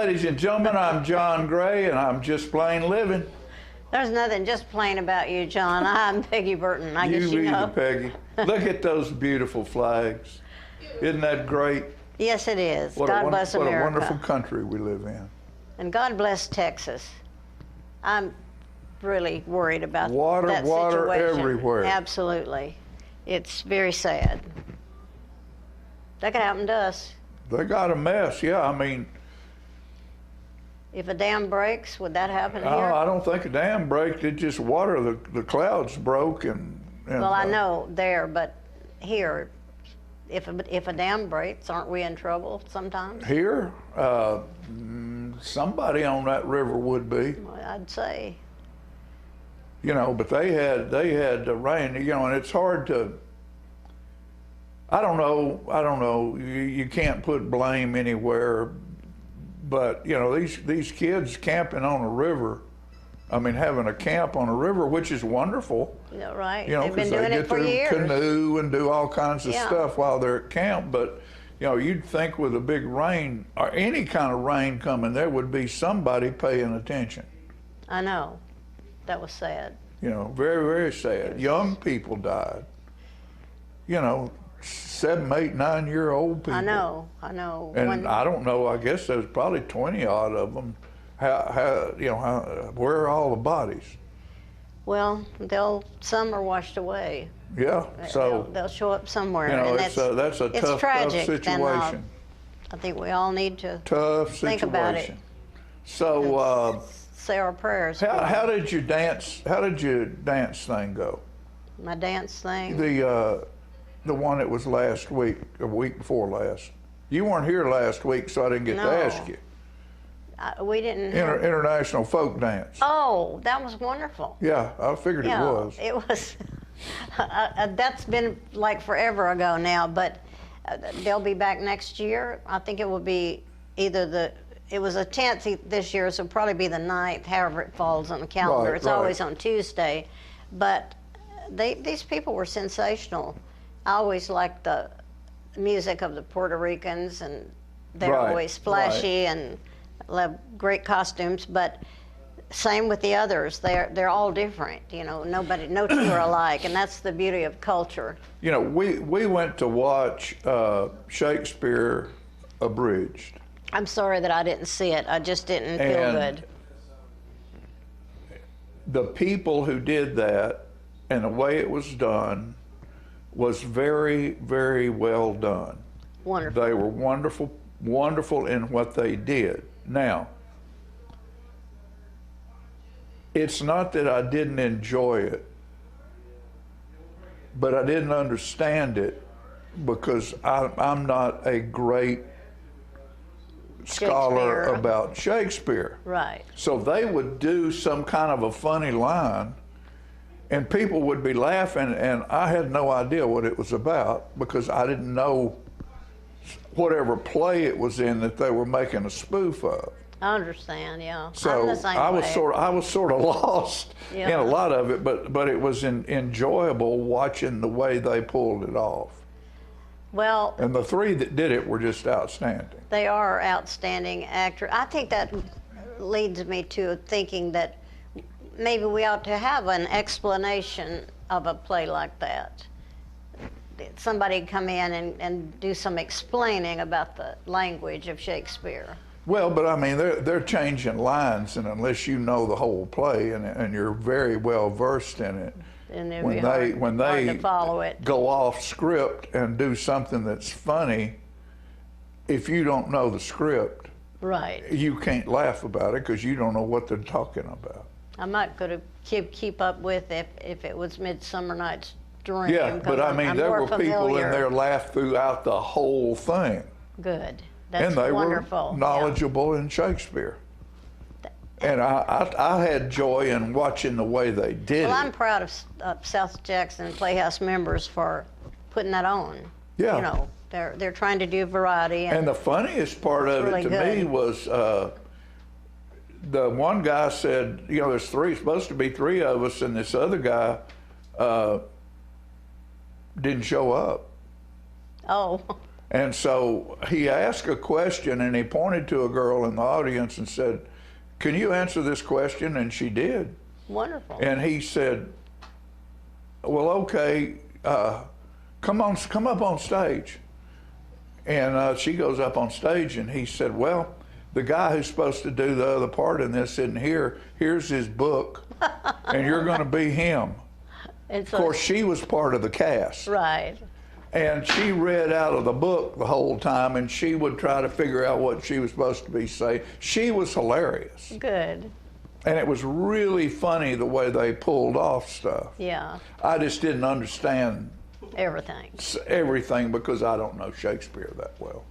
ladies and gentlemen, I'm John Gray, and I'm just plain living. There's nothing just plain about you, John. I'm Peggy Burton. I guess you either, know. Peggy. Look at those beautiful flags. Isn't that great? Yes, it is. What God bless what America. a wonderful country we live in. And God bless Texas. I'm really worried about Water, that water situation. everywhere. Absolutely. It's very sad. That could happen to us. They got a mess, yeah. I mean, If a dam breaks, would that happen here? I don't think a dam broke. It just water, the clouds broke. And Well, I know there, but here, if a dam breaks, aren't we in trouble sometimes? Here, somebody on that river would be. Well, I'd say. You know, but they had rain, you know, and it's hard to, I don't know, you can't put blame anywhere, but, you know, these kids camping on a river, I mean, having a camp on a river, which is wonderful. Yeah, right. You know, They've been because doing they it get for to years. canoe and do all kinds of Yeah. stuff while they're at camp, but, you know, you'd think with a big rain, or any kind of rain coming, there would be somebody paying attention. I know. That was sad. You know, very, very sad. Young people died. You know, 7, 8, 9-year-old people. I know. And I don't know, I guess there's probably 20 odd of them. Where are all the bodies? Well, some are washed away. Yeah, so, They'll show up somewhere. you know, and that's a it's tough tragic, situation. I think we all need to Tough situation. think about it. So, say our prayers. for how did your dance thing go? my dance thing. The one that was last week, a week before last. You weren't here last week, so I didn't get to No. ask you. We didn't. have- International folk dance. Oh, that was wonderful. Yeah, I figured Yeah, it was. It was. That's been like forever ago now, but they'll be back next year. I think it will be it was the 10th this year, so it'll probably be the 9th, however it falls on the calendar. Right, it's right. always on Tuesday. But these people were sensational. I always liked the music of the Puerto Ricans, and they're Right, always flashy and have great costumes, but same with the others. They're all different, you know, no two are alike, and that's the beauty of culture. You know, we went to watch Shakespeare Abridged. I'm sorry that I didn't see it. I just didn't feel And good. the people who did that and the way it was done was very, very well done. Wonderful. They were wonderful in what they did. Now, it's not that I didn't enjoy it, but I didn't understand it because I'm not a great scholar Shakespeare. about Shakespeare. Right. So they would do some kind of a funny line, and people would be laughing, and I had no idea what it was about because I didn't know whatever play it was in that they were making a spoof of. I understand, yeah. I'm So the same I way. was sort of lost in Yeah. a lot of it, but it was enjoyable watching the way they pulled it off. Well, And the three that did it were just outstanding. they are outstanding actors. I think that leads me to thinking that maybe we ought to have an explanation of a play like that. Somebody come in and do some explaining about the language of Shakespeare. Well, but I mean, they're changing lines, and unless you know the whole play and you're very well versed in it, And it'd when be they hard to follow it. go off script and do something that's funny, if you don't know the script, Right. you can't laugh about it because you don't know what they're talking about. I'm not going to keep up with if it was Midsummer Night's Dream. Yeah, 'cause but I mean, I'm there more were people in familiar. there laugh throughout the whole thing. Good. That's And they wonderful. were knowledgeable in Shakespeare. And I had joy in watching the way they did Well, it. I'm proud of South Jackson Playhouse members for putting that on. Yeah. You know, they're trying to do variety. And the funniest part of really it to me good. was the one guy said, you know, there's supposed to be three of us, and this other guy didn't show up. Oh, And so he asked a question, and he pointed to a girl in the audience and said, "Can you answer this question?" And she did. Wonderful. And he said, "Well, okay, come up on stage." And she goes up on stage, and he said, "Well, the guy who's supposed to do the other part in this isn't here. Here's his book, and you're going to be him." Of course, she was part of the cast. Right. And she read out of the book the whole time, and she would try to figure out what she was supposed to be saying. She was hilarious. Good. And it was really funny the way they pulled off stuff. Yeah. I just didn't understand Everything. because I don't know Shakespeare that well.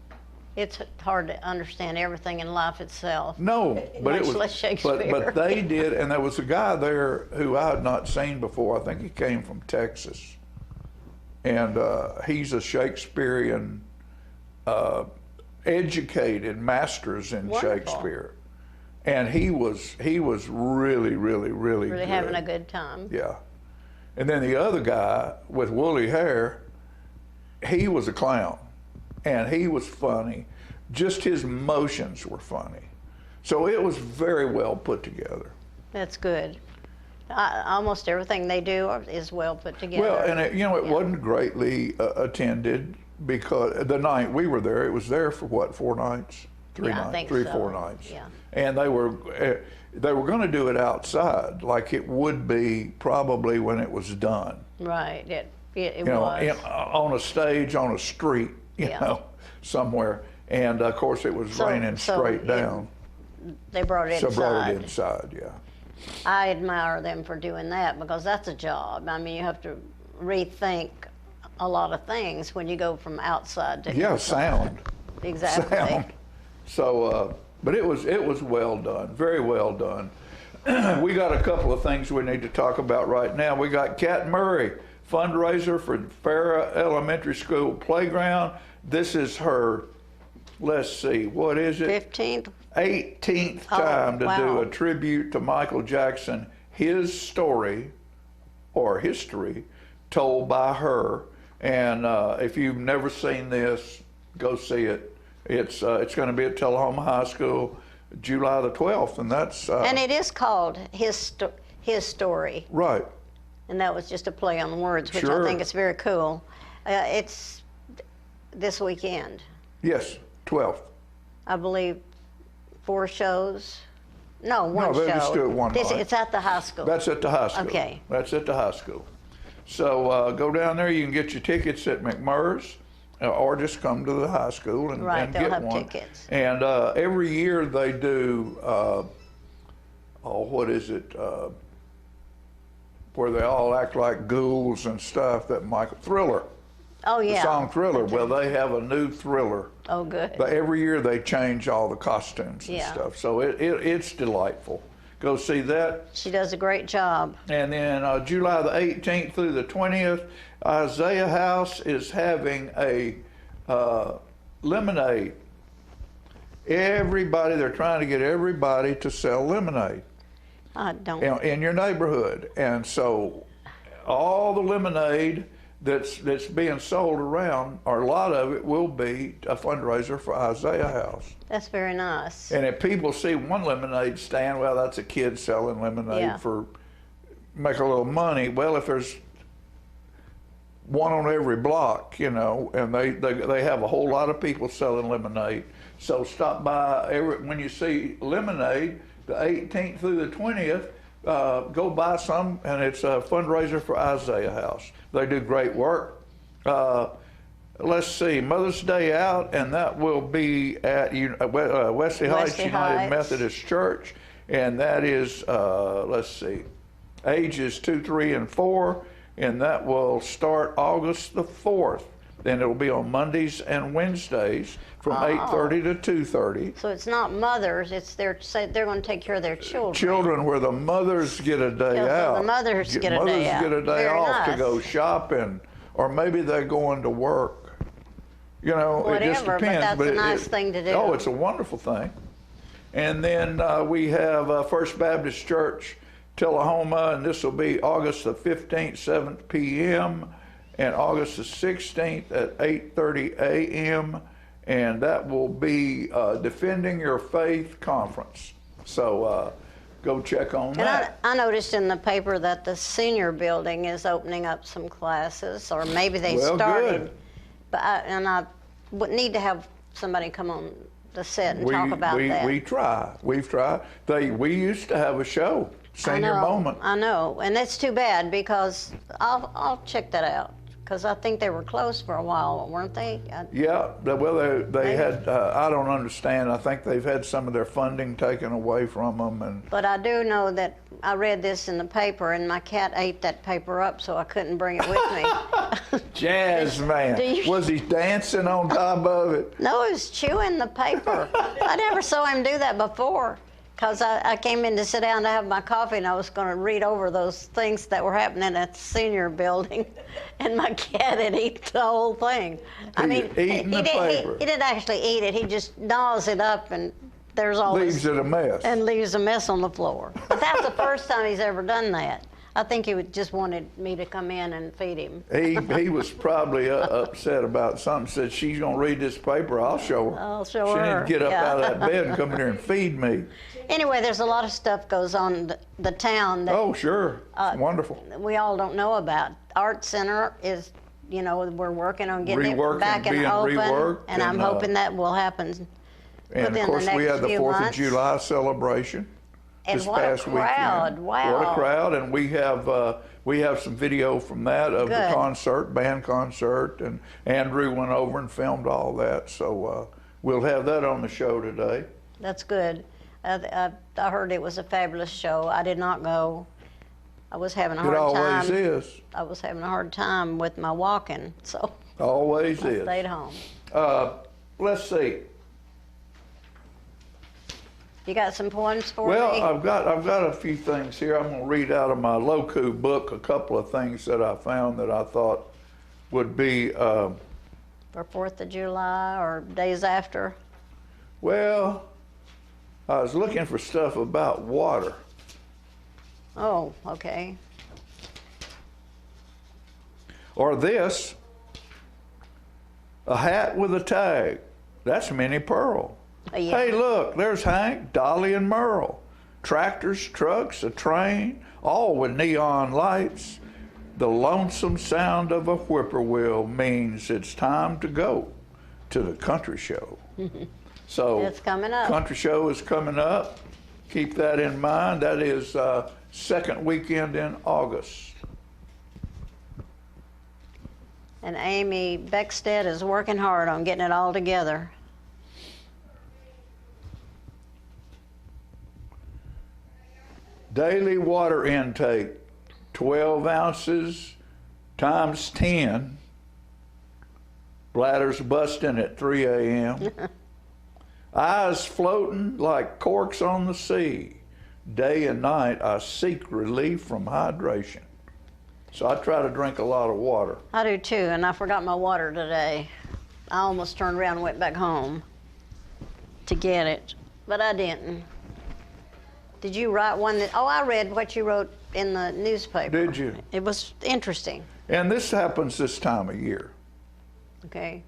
It's hard to understand everything in life itself. No, but Much it was less Shakespeare. But they did, and there was a guy there who I had not seen before. I think he came from Texas, and he's a Shakespearean, educated, masters in Wonderful. Shakespeare, and he was really Really good. having a good time. Yeah. And then the other guy with woolly hair, he was a clown, and he was funny. Just his motions were funny. So it was very well put together. That's good. Almost everything they do is well put together. Well, and it wasn't greatly attended because the night we were there, it was there for what, 4 nights? 3 Yeah, I nights, think 3 so. 4 nights. Yeah. And they were going to do it outside, like it would be probably when it was done. Right. It You know, was. on a stage, on a street, you Yeah. know, somewhere. And of course, it was raining straight down. They brought it So inside. brought it inside, yeah. I admire them for doing that because that's a job. I mean, you have to rethink a lot of things when you go from outside to Yeah, inside. sound. Exactly. Sound. So, but it was well done, very well done. We got a couple of things we need to talk about right now. We got Kat Murray, fundraiser for Farrah Elementary School playground. This is her, let's see, what is it? 15th. 18th Oh, time to do wow. a tribute to Michael Jackson, his story or history told by her. And if you've never seen this, go see it. It's going to be at Tullahoma High School, July the 12th, and that's And it is called His Story. right. And that was just a play on words, which Sure. I think is very cool. It's this weekend. Yes, 12th. I believe 4 shows. No, one they show. just do it one night. It's at the high school. That's at the high school. Okay. That's at the high school. So go down there. You can get your tickets at McMurray's, or just come to the high school and, Right, and they'll get have one. tickets. And every year they do, what is it? Where they all act like ghouls and stuff. That Michael Thriller. Oh, yeah. The song Thriller. Well, they have a new Thriller. Oh, good. But every year they change all the costumes and Yeah. stuff. So it's delightful. Go see that. She does a great job. And then July the 18th through the 20th, Isaiah House is having a lemonade. They're trying to get everybody to sell lemonade I don't. in your neighborhood. And so all the lemonade that's being sold around, or a lot of it, will be a fundraiser for Isaiah House. That's very nice. And if people see one lemonade stand, well, that's a kid selling lemonade Yeah. for make a little money. Well, if there's one on every block, you know, and they have a whole lot of people selling lemonade. So stop by when you see lemonade, the 18th through the 20th, go buy some, and it's a fundraiser for Isaiah House. They do great work. Let's see, Mother's Day out, and that will be at Wesley Heights Wesley United Heights. Methodist Church, and that is, let's see, ages 2, 3, and 4, and that will start August the 4th. Then it'll be on Mondays and Wednesdays from 8:30 to 2:30. So it's not mothers, it's they're going to take care of their children. Children where the mothers get a day Yeah, so out. the mothers get a day Mothers out. get a day Very off to nice. go shopping, or maybe they're going to work. You know, it just Whatever, but depends. that's a nice thing to do. Oh, it's a wonderful thing. And then we have First Baptist Church, Tullahoma, and this will be August the 15th, 7 p.m. and August the 16th at 8:30 a.m. And that will be Defending Your Faith Conference. So go check on And that. I noticed in the paper that the senior building is opening up some classes, or maybe they Well, started. good. But I would need to have somebody come on the set and talk about that. We've tried. We used to have a show, Senior Moment. I know, and that's too bad because I'll check that out because I think they were closed for a while, weren't they? Yeah, well, they Maybe. had, I don't understand. I think they've had some of their funding taken away from them. And But I do know that I read this in the paper, and my cat ate that paper up, so I couldn't bring it with me. Jazz man, Do you- was he dancing on top of it? No, he was chewing the paper. I never saw him do that before. Because I came in to sit down to have my coffee, and I was going to read over those things that were happening at the senior building, and my cat had eaten the whole thing. He had eaten the paper. He didn't actually eat it. He just gnaws it up, and there's all Leaves this, it a mess. and leaves a mess on the floor. But that's the first time he's ever done that. I think he just wanted me to come in and feed him. He was probably upset about something. Said, she's going to read this paper. I'll show her. I'll show she her, need to get up yeah. out of that bed and come in here and feed me. Anyway, there's a lot of stuff goes on in the town that Oh, sure. It's wonderful. we all don't know about. Art Center is, we're working on getting Reworking, it back and being open, reworked, and I'm and, hoping that will happen And within of course, the we next had the few 4th of months. July celebration And this what a past crowd, weekend. wow. What a crowd. And we have some video from that of the Good. concert, band concert, and Andrew went over and filmed all that. So we'll have that on the show today. That's good. I heard it was a fabulous show. I did not go. I was having a It hard time. always is. I was having a hard time with my walking, so Always I is. stayed home. Let's see. You got some poems for Well, me? I've got a few things here. I'm going to read out of my Loku book a couple of things that I found that I thought would be, For 4th of July or days after? well, I was looking for stuff about water. Oh, okay. Or this, a hat with a tag. That's Minnie Pearl. Yeah. Hey, look, there's Hank, Dolly, and Merle. Tractors, trucks, a train, all with neon lights. The lonesome sound of a whippoorwill means it's time to go to the country show. So It's coming up. Country show is coming up. Keep that in mind. That is second weekend in August. And Amy Beckstead is working hard on getting it all together. Daily water intake, 12 ounces times 10. Bladders busting at 3 a.m. Eyes floating like corks on the sea. Day and night I seek relief from hydration. So I try to drink a lot of water. I do too, and I forgot my water today. I almost turned around and went back home to get it, but I didn't. Did you write one that, oh, I read what you wrote in the newspaper. Did you? It was interesting, And this happens this time of year. okay?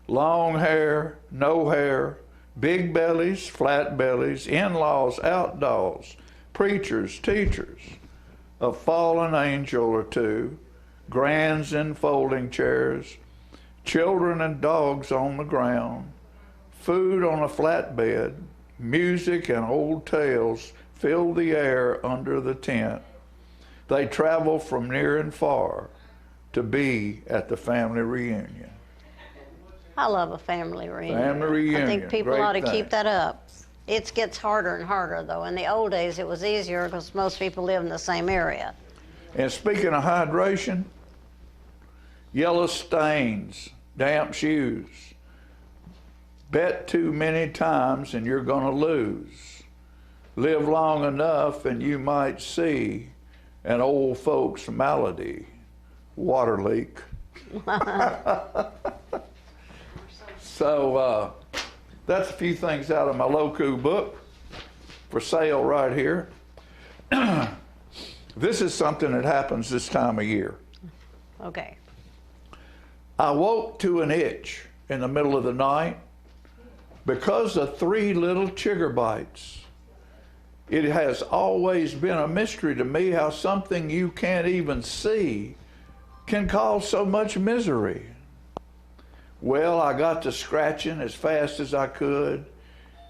Long hair, no hair, big bellies, flat bellies, in-laws, outdoors, preachers, teachers, a fallen angel or two, grands in folding chairs, children and dogs on the ground, food on a flatbed, music and old tales fill the air under the tent. They travel from near and far to be at the family reunion. I love a family reunion. Family reunion, I think people great ought to thing. keep that up. It gets harder and harder, though. In the old days, it was easier because most people live in the same area. And speaking of hydration, yellow stains, damp shoes. Bet too many times and you're going to lose. Live long enough and you might see an old folks malady, water leak. So that's a few things out of my Loku book for sale right here. This is something that happens this time of year. Okay. I woke to an itch in the middle of the night because of 3 little chigger bites. It has always been a mystery to me how something you can't even see can cause so much misery. Well, I got to scratching as fast as I could,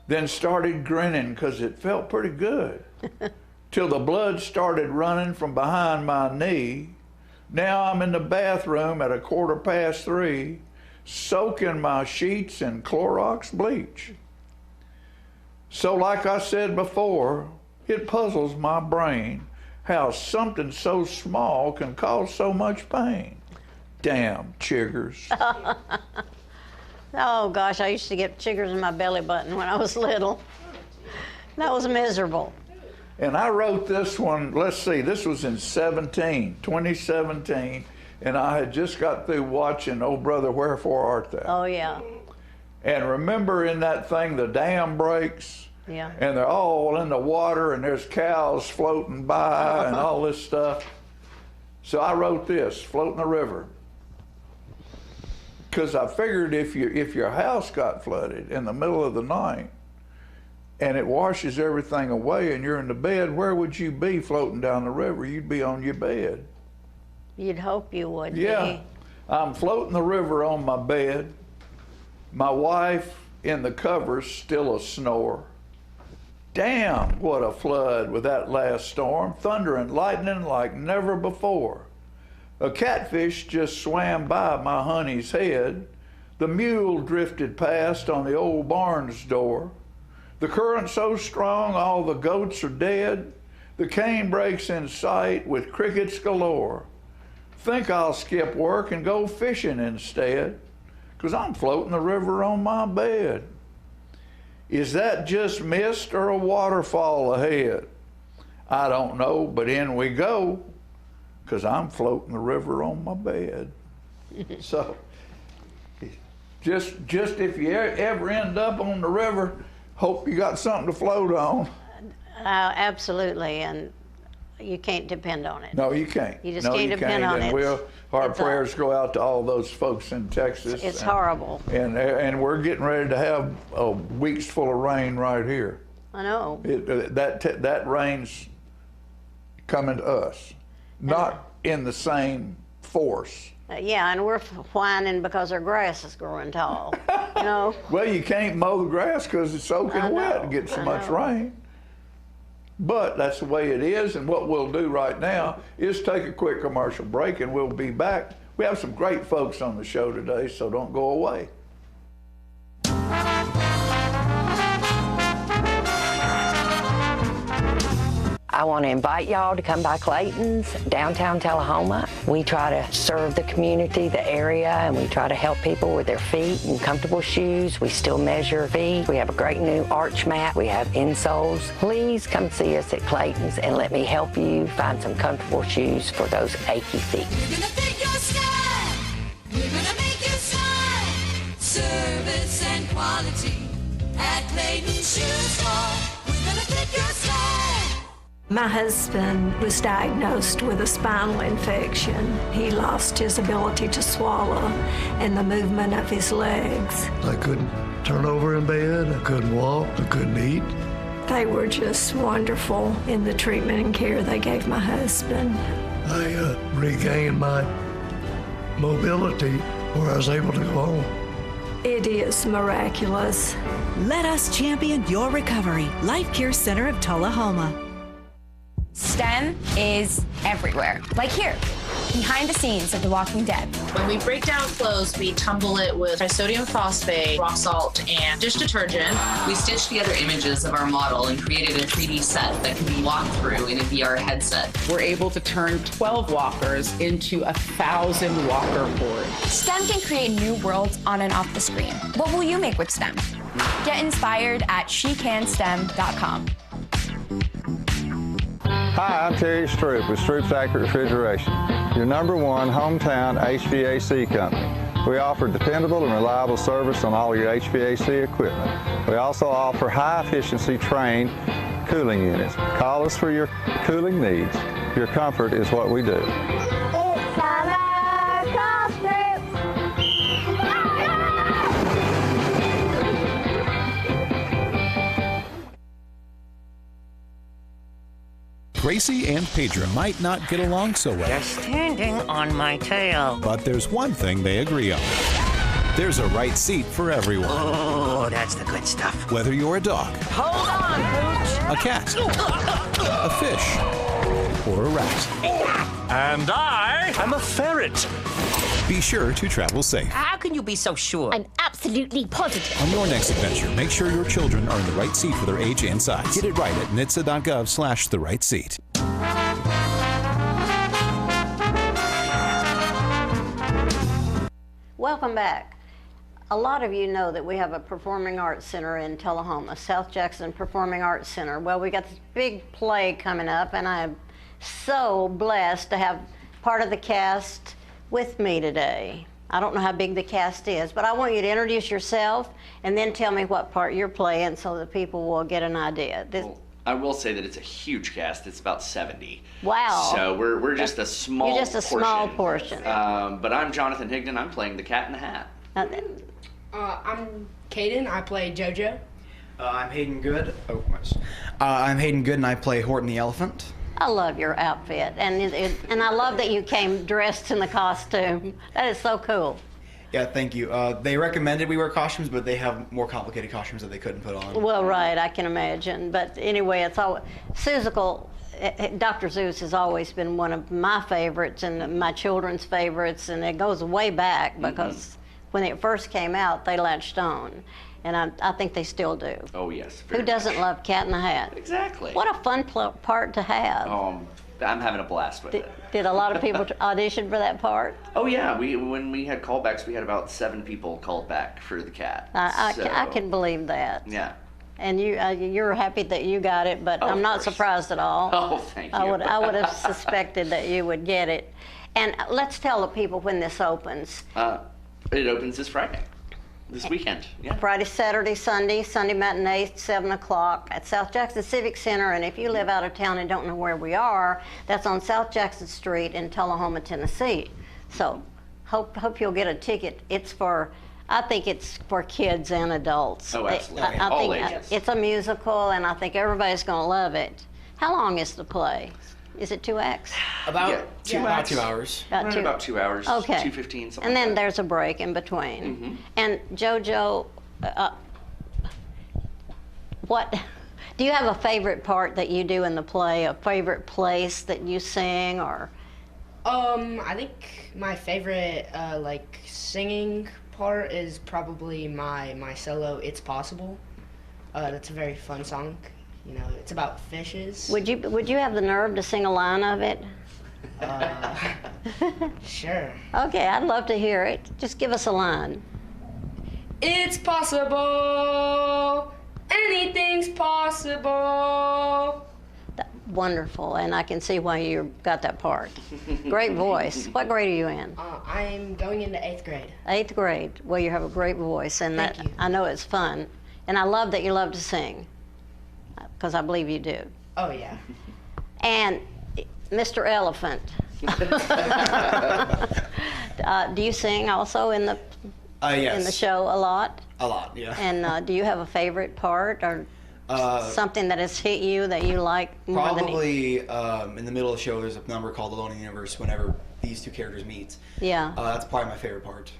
then started grinning because it felt pretty good, till the blood started running from behind my knee. Now I'm in the bathroom at 3:15, soaking my sheets in Clorox bleach. So like I said before, it puzzles my brain how something so small can cause so much pain. Damn chiggers. Oh gosh, I used to get chiggers in my belly button when I was little. That was miserable. And I wrote this one, let's see, this was in 2017, and I had just got through watching Oh Brother, Wherefore Art Thou? Oh yeah. And remember in that thing, the dam breaks, Yeah. and they're all in the water, and there's cows floating by and all this stuff. So I wrote this, Floating the River. Because I figured if your house got flooded in the middle of the night and it washes everything away and you're in the bed, where would you be floating down the river? You'd be on your bed. You'd hope you would. Yeah. I'm floating the river on my bed. My wife in the covers still a snore. Damn, what a flood with that last storm. Thunder and lightning like never before. A catfish just swam by my honey's head. The mule drifted past on the old barn's door. The current so strong all the goats are dead. The cane breaks in sight with crickets galore. Think I'll skip work and go fishing instead, 'cause I'm floating the river on my bed. Is that just mist or a waterfall ahead? I don't know, but in we go, 'cause I'm floating the river on my bed. So, just if you ever end up on the river, hope you got something to float on. Absolutely, and you can't depend on it. No, you can't. You just no, can't you depend can't. on And it. our It's prayers go out to all those folks in Texas. It's horrible. And we're getting ready to have weeks full of rain right here. I know. That rain's coming to us, not in the same force. Yeah, and we're whining because our grass is growing tall. You know. Well, you can't mow the grass because it's soaking wet and get so much rain. But that's the way it is, and what we'll do right now is take a quick commercial break, and we'll be back. We have some great folks on the show today, so don't go away. I want to invite y'all to come by Clayton's, downtown Tullahoma. We try to serve the community, the area, and we try to help people with their feet and comfortable shoes. We still measure feet. We have a great new arch mat. We have insoles. Please come see us at Clayton's and let me help you find some comfortable shoes for those achy feet. We're gonna pick your style. We're gonna make you smile. Service and quality at Clayton's Shoe Store. We're gonna pick your style. My husband was diagnosed with a spinal infection. He lost his ability to swallow and the movement of his legs. I couldn't turn over in bed, I couldn't walk, I couldn't eat. They were just wonderful in the treatment and care they gave my husband. I regained my mobility where I was able to go home. It is miraculous. Let us champion your recovery. Life Care Center of Tullahoma. STEM is everywhere. Like here, behind the scenes of The Walking Dead. When we break down clothes, we tumble it with disodium phosphate, rock salt, and dish detergent. We stitched together images of our model and created a 3D set that can be walked through in a VR headset. We're able to turn 12 walkers into 1,000 walker boards. STEM can create new worlds on and off the screen. What will you make with STEM? Get inspired at shecanstem.com. Hi, I'm Terry Stroop with Stroop's Accurate Refrigeration, your #1 hometown HVAC company. We offer dependable and reliable service on all your HVAC equipment. We also offer high-efficiency trained cooling units. Call us for your cooling needs. Your comfort is what we do. It's summer, call Stroop. Gracie and Pedro might not get along so well. You're standing on my tail. But there's one thing they agree on. There's a right seat for everyone. Oh, that's the good stuff. Whether you're a dog, Hold on, Pooch. a cat, a fish, or a rat. And I'm a ferret. Be sure to travel safe. How can you be so sure? I'm absolutely positive. On your next adventure, make sure your children are in the right seat for their age and size. Get it right at nhtsa.gov/the-right-seat. Welcome back. A lot of you know that we have a performing arts center in Tullahoma, South Jackson Performing Arts Center. Well, we got this big play coming up, and I'm so blessed to have part of the cast with me today. I don't know how big the cast is, but I want you to introduce yourself and then tell me what part you're playing so that people will get an idea. Well, I will say that it's a huge cast. It's about 70. Wow. So we're just a small You're just a portion. small portion. But I'm Jonathan Higdon. I'm playing the Cat in the Hat. I'm Caden. I play JoJo. I'm Hayden Good. I'm Hayden Good, and I play Horton the Elephant. I love your outfit, and I love that you came dressed in the costume. That is so cool. Yeah, thank you. They recommended we wear costumes, but they have more complicated costumes that they couldn't put on. Well, right, I can imagine. But anyway, it's all Seussical. Dr. Seuss has always been one of my favorites and my children's favorites, and it goes way back because when it first came out, they latched on. And I think they still do. Oh, yes. Who doesn't love Cat in the Hat? Exactly. What a fun part to have. I'm having a blast with it. Did a lot of people audition for that part? Oh, yeah. When we had callbacks, we had about 7 people called back for the cat. I can believe that. Yeah. And you're happy that you got it, but I'm not surprised at all. Oh, thank you. I would have suspected that you would get it. And let's tell the people when this opens. It opens this Friday. This weekend, yeah. Friday, Saturday, Sunday matinee, 7 o'clock at South Jackson Civic Center. And if you live out of town and don't know where we are, that's on South Jackson Street in Tullahoma, Tennessee. So hope you'll get a ticket. I think it's for kids and adults. Oh, absolutely. I All think ages. it's a musical, and I think everybody's going to love it. How long is the play? Is it 2 acts? About 2 hours. About 2 hours. Okay. 2:15, something And then like that. there's a break in between. And JoJo, do you have a favorite part that you do in the play? A favorite place that you sing, or? I think my favorite singing part is probably my solo "It's Possible." That's a very fun song. You know, it's about fishes. Would you have the nerve to sing a line of it? Sure. Okay, I'd love to hear it. Just give us a line. It's possible. Anything's possible. Wonderful, and I can see why you got that part. Great voice. What grade are you in? I'm going into 8th grade. 8th grade. Well, you have a great voice, and I know it's fun. And I love that you love to sing, because I believe you do. Oh, yeah. And Mr. Elephant, do you sing also in the yes. in the show a lot? A lot, yeah. And do you have a favorite part or something that has hit you that you like more than? Probably in the middle of the show, there's a number called Alone in the Universe whenever these two characters meet. Yeah. That's probably my favorite part.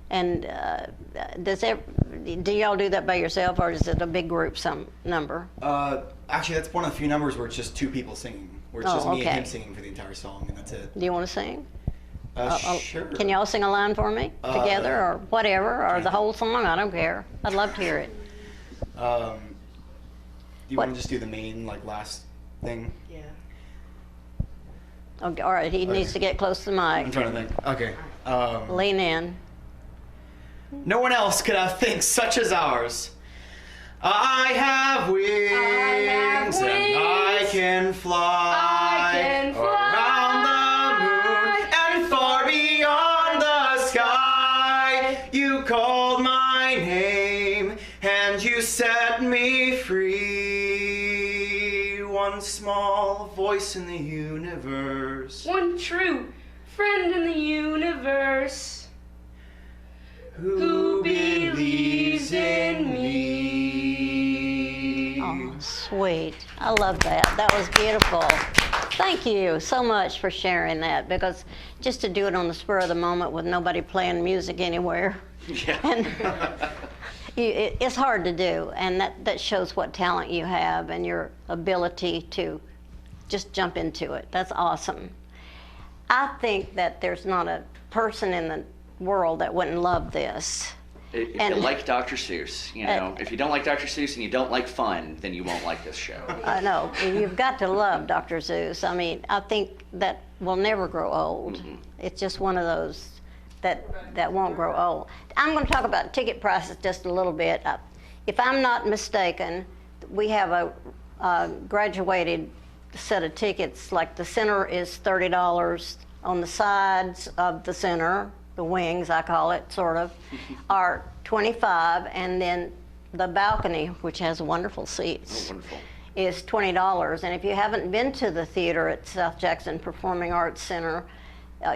And do y'all do that by yourself, or is it a big group number? Actually, that's one of the few numbers where it's just 2 people singing. Where it's just me and him singing for the entire song, and that's it. Do you want to sing? Sure. Can y'all sing a line for me together, or whatever, or the whole song? I don't care. I'd love to hear it. Do you want to just do the main, last thing? Yeah. Okay, all right, he needs to get close to the mic. I'm trying to think. Okay. Lean in. No one else could have things such as ours. I have wings, and I can fly, around the moon and far beyond the sky. You called my name and you set me free. One small voice in the universe, one true friend in the universe. Who believes in me? Oh, sweet. I love that. That was beautiful. Thank you so much for sharing that, because just to do it on the spur of the moment with nobody playing music anywhere, and it's hard to do, and that shows what talent you have and your ability to just jump into it. That's awesome. I think that there's not a person in the world that wouldn't love this. If you like Dr. Seuss, you know, if you don't like Dr. Seuss and you don't like fun, then you won't like this show. I know. You've got to love Dr. Seuss. I mean, I think that will never grow old. Mm-hmm. It's just one of those that won't grow old. I'm going to talk about ticket prices just a little bit. If I'm not mistaken, we have a graduated set of tickets. Like the center is $30. On the sides of the center, the wings, I call it, sort of, are $25, and then the balcony, which has wonderful seats, is $20. And if you haven't been to the theater at South Jackson Performing Arts Center,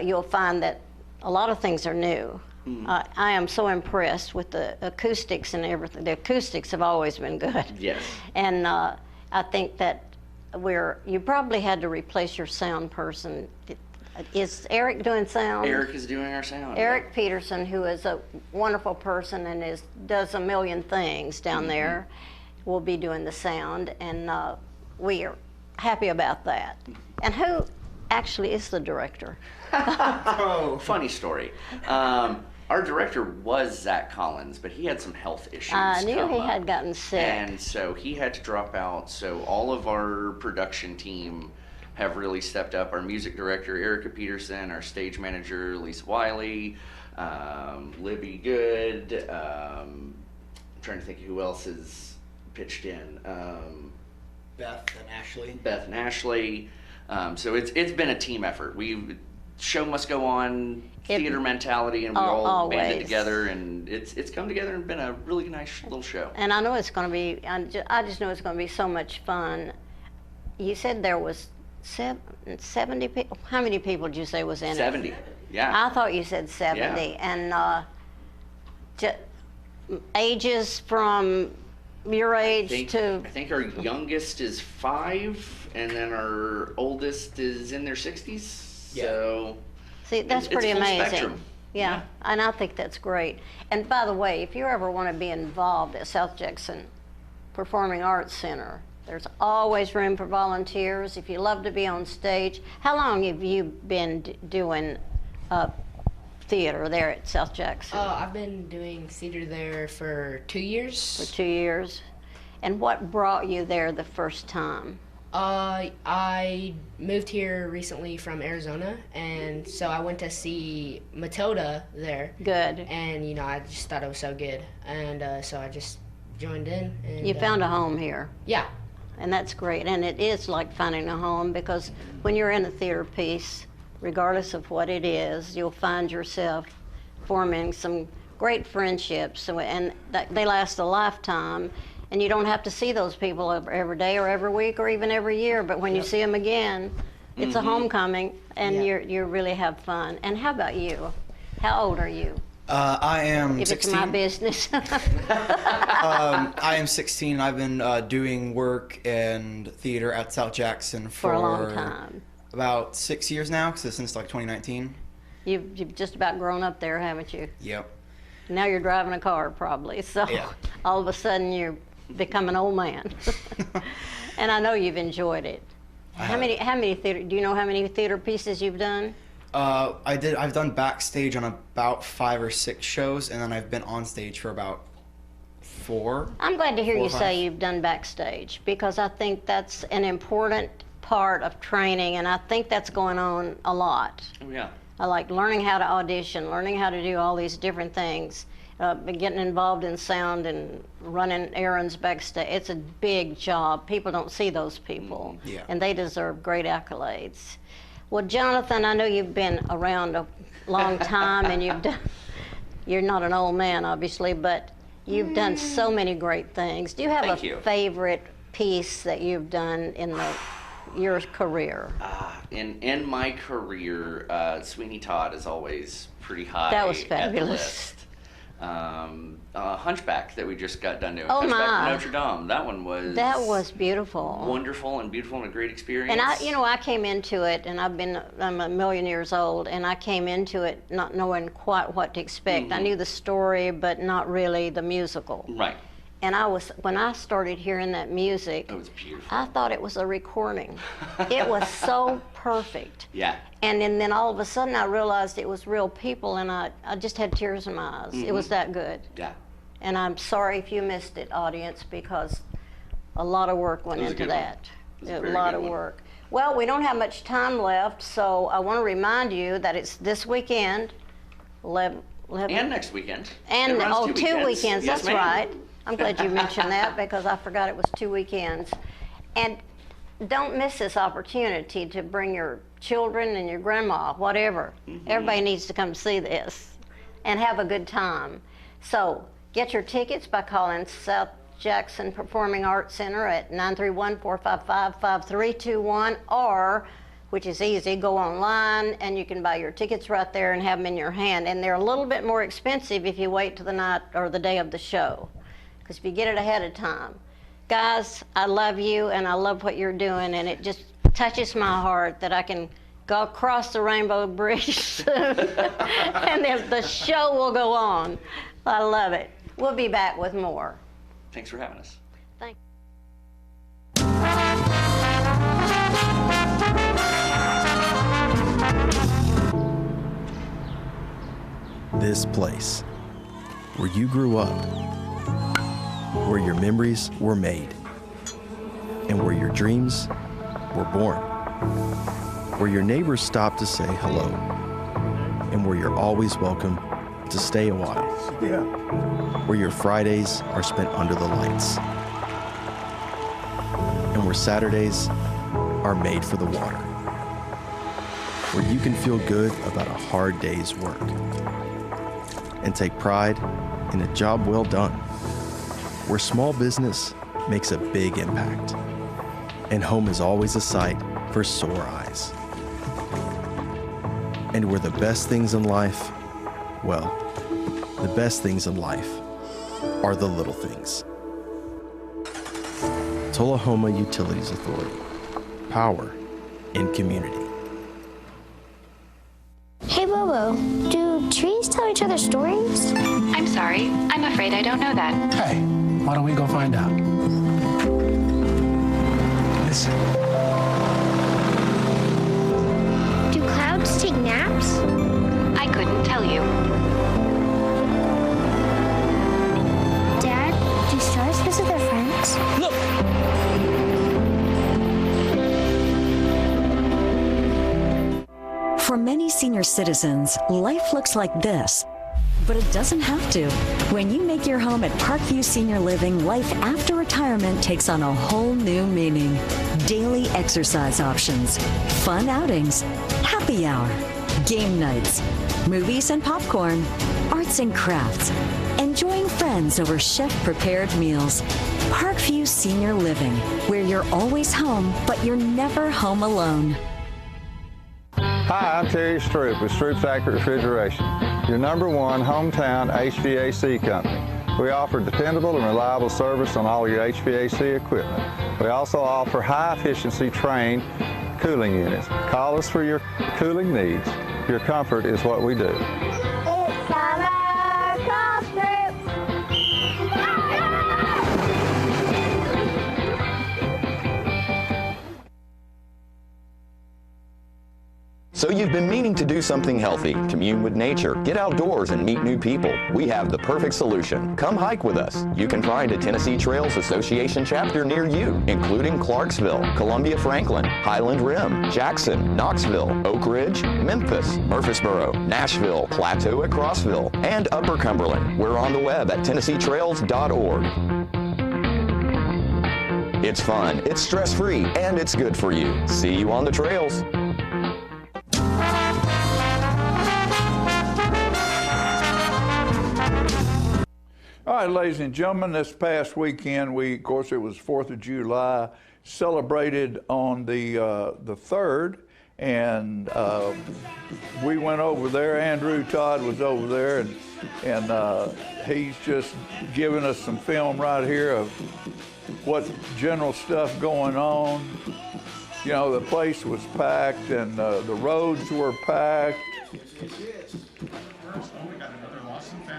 you'll find that a lot of things are new. I am so impressed with the acoustics and everything. The acoustics have always been good. Yes. And I think that you probably had to replace your sound person. Is Eric doing sound? Eric is doing our sound. Eric Peterson, who is a wonderful person and does a million things down there, will be doing the sound, and we are happy about that. And who actually is the director? Oh, funny story. Our director was Zach Collins, but he had some health issues. I knew come he up, had gotten sick. and so he had to drop out. So all of our production team have really stepped up. Our music director, Erica Peterson, our stage manager, Lisa Wiley, Libby Good. I'm trying to think who else has pitched in. Beth and Ashley. Beth and Ashley. So it's been a team effort. Show must go on, theater mentality, and we all banded together, and it's come together and been a really nice little show. And I know it's going to be, I just know it's going to be so much fun. You said there was 70 people. How many people did you say was in 70, it? yeah. I thought you said 70. Yeah. And ages from your age I think our youngest is 5, and then our oldest is in their 60s. Yeah. So see, that's it's pretty full amazing. spectrum. Yeah, and I think that's great. And by the way, if you ever want to be involved at South Jackson Performing Arts Center, there's always room for volunteers. If you love to be on stage, how long have you been doing theater there at South Jackson? I've been doing theater there for 2 years. For 2 years. And what brought you there the first time? I moved here recently from Arizona, and so I went to see Matilda there. Good. And, I just thought it was so good. And so I just joined in. And, You found a home here. Yeah. And that's great. And it is like finding a home, because when you're in a theater piece, regardless of what it is, you'll find yourself forming some great friendships, and they last a lifetime. And you don't have to see those people every day or every week or even every year, but when you see them again, it's a homecoming, and you really have fun. And how about you? How old are you? I am if 16. It's my business. I am 16. I've been doing work and theater at South Jackson For a long time. About 6 years now, since like 2019. You've just about grown up there, haven't you? Yep. Now you're driving a car, probably. So Yeah. all of a sudden you're become an old man. And I know you've enjoyed it. How many theater? Do you know how many theater pieces you've done? I've done backstage on about 5 or 6 shows, and then I've been on stage for about 4. I'm glad to hear 4 or you 5. say you've done backstage, because I think that's an important part of training, and I think that's going on a lot. Oh, yeah. I like learning how to audition, learning how to do all these different things, getting involved in sound and running errands backstage. It's a big job. People don't see those people, Yeah. and they deserve great accolades. Well, Jonathan, I know you've been around a long time, and you're not an old man, obviously, but you've done so many great things. Do you have Thank a you. favorite piece that you've done in your career? In my career, Sweeney Todd is always pretty high. That was At the fabulous. list. Hunchback that we just got done doing. Oh, Hunchback my. of Notre Dame. That was beautiful. Wonderful and beautiful and a great experience. And I came into it, and I'm a million years old, and I came into it not knowing quite what to expect. I knew the story, but not really the musical. Right. And when I started hearing that music, it was beautiful. I thought it was a recording. It was so perfect. Yeah. And then all of a sudden I realized it was real people, and I just had tears in my eyes. It was that good. Yeah. And I'm sorry if you missed it, audience, because a lot of work went into that. A lot of work. Well, we don't have much time left, so I want to remind you that it's this weekend, 11. And next weekend. And, It runs 2 weekends, Yes, that's ma'am. right. I'm glad you mentioned that, because I forgot it was 2 weekends. And don't miss this opportunity to bring your children and your grandma, whatever. Everybody needs to come see this and have a good time. So get your tickets by calling South Jackson Performing Arts Center at 931-455-5321, or, which is easy, go online and you can buy your tickets right there and have them in your hand. And they're a little bit more expensive if you wait till the night or the day of the show, because if you get it ahead of time. Guys, I love you and I love what you're doing, and it just touches my heart that I can go across the Rainbow Bridge and the show will go on. I love it. We'll be back with more. Thanks for having us. Thank This place, where you grew up, where your memories were made, and where your dreams were born, where your neighbors stop to say hello, and where you're always welcome to stay a while, where your Fridays are spent under the lights, and where Saturdays are made for the water, where you can feel good about a hard day's work and take pride in a job well done, where small business makes a big impact, and home is always a sight for sore eyes. And where the best things in life, well, the best things in life are the little things. Tullahoma Utilities Authority. Power in community. Hey, Bobo, do trees tell each other stories? I'm sorry. I'm afraid I don't know that. Hey, why don't we go find out? Listen. Do clouds take naps? I couldn't tell you. Dad, do stars visit their friends? Look! For many senior citizens, life looks like this, but it doesn't have to. When you make your home at Parkview Senior Living, life after retirement takes on a whole new meaning. Daily exercise options, fun outings, happy hour, game nights, movies and popcorn, arts and crafts, enjoying friends over chef-prepared meals. Parkview Senior Living, where you're always home, but you're never home alone. Hi, I'm Terry Stroop with Stroop's Accurate Refrigeration, your #1 hometown HVAC company. We offer dependable and reliable service on all your HVAC equipment. We also offer high-efficiency trained cooling units. Call us for your cooling needs. Your comfort is what we do. It's summer cross group. So you've been meaning to do something healthy, commune with nature, get outdoors and meet new people. We have the perfect solution. Come hike with us. You can find a Tennessee Trails Association chapter near you, including Clarksville, Columbia Franklin, Highland Rim, Jackson, Knoxville, Oak Ridge, Memphis, Murfreesboro, Nashville, Plateau at Crossville, and Upper Cumberland. We're on the web at TennesseeTrails.org. It's fun, it's stress-free, and it's good for you. See you on the trails. All right, ladies and gentlemen, this past weekend, of course, it was 4th of July, celebrated on the 3rd, And we went over there. Andrew Todd was over there, and he's just giving us some film right here of what general stuff going on. You know, the place was packed, and the roads were packed.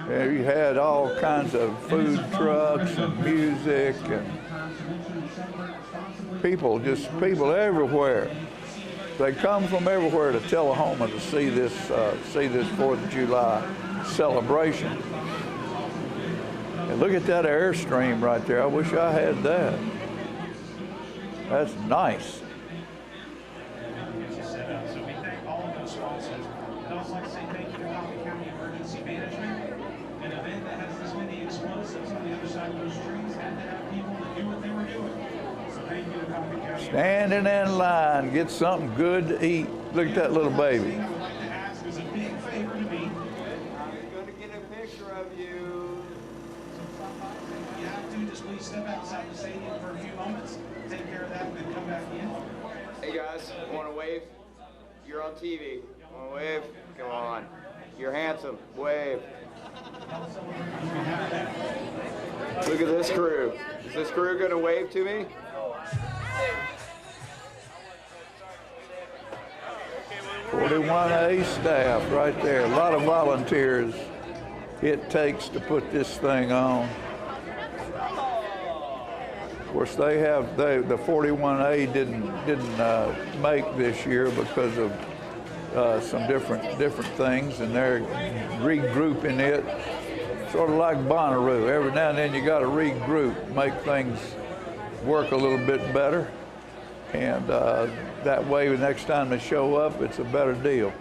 And you had all kinds of food trucks and music and people everywhere. They come from everywhere to Tullahoma to see this 4th of July celebration. And look at that Airstream right there. I wish I had that. That's nice. So we thank all of those sponsors. I'd also like to say thank you to Coffee County Emergency Management. An event that has this many explosives on the other side of those trees had to have people to do what they were doing. So thank you to Coffee County. Standing in line, get something good to eat. Look at that little baby. I would like to ask as a big favor to me. I'm going to get a picture of you. If you have to, just please step outside the stadium for a few moments, take care of that, and then come back in. Hey guys, want to wave? You're on TV. Want to wave? Come on. You're handsome. Wave. Look at this crew. Is this crew going to wave to me? "41A staff right there. A lot of volunteers it takes to put this thing on. Of course, the 41A didn't make this year because of some different things, and they're regrouping it, sort of like Bonnaroo. Every now and then you got to regroup, make things work a little bit better, and that way the next time they show up, it's a better deal.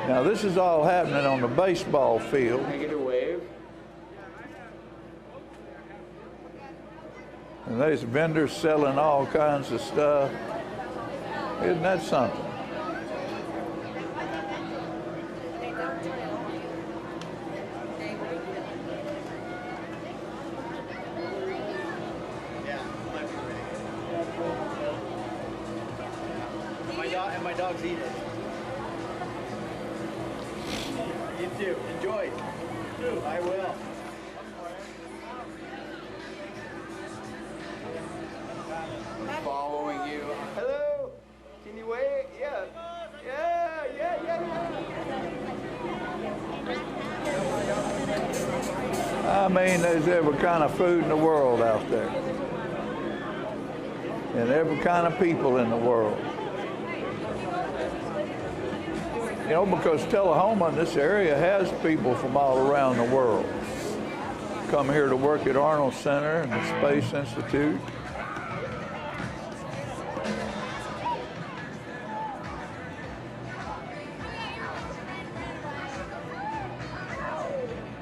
Now this is all happening on the baseball field. Can I get a wave? And there's vendors selling all kinds of stuff. Isn't that something? And my dog's eating it. You too. Enjoy. I will. Following you. Hello. Can you wait? Yeah. I mean, there's every kind of food in the world out there. And every kind of people in the world. You know, because Tullahoma in this area has people from all around the world. Come here to work at Arnold Center and the Space Institute.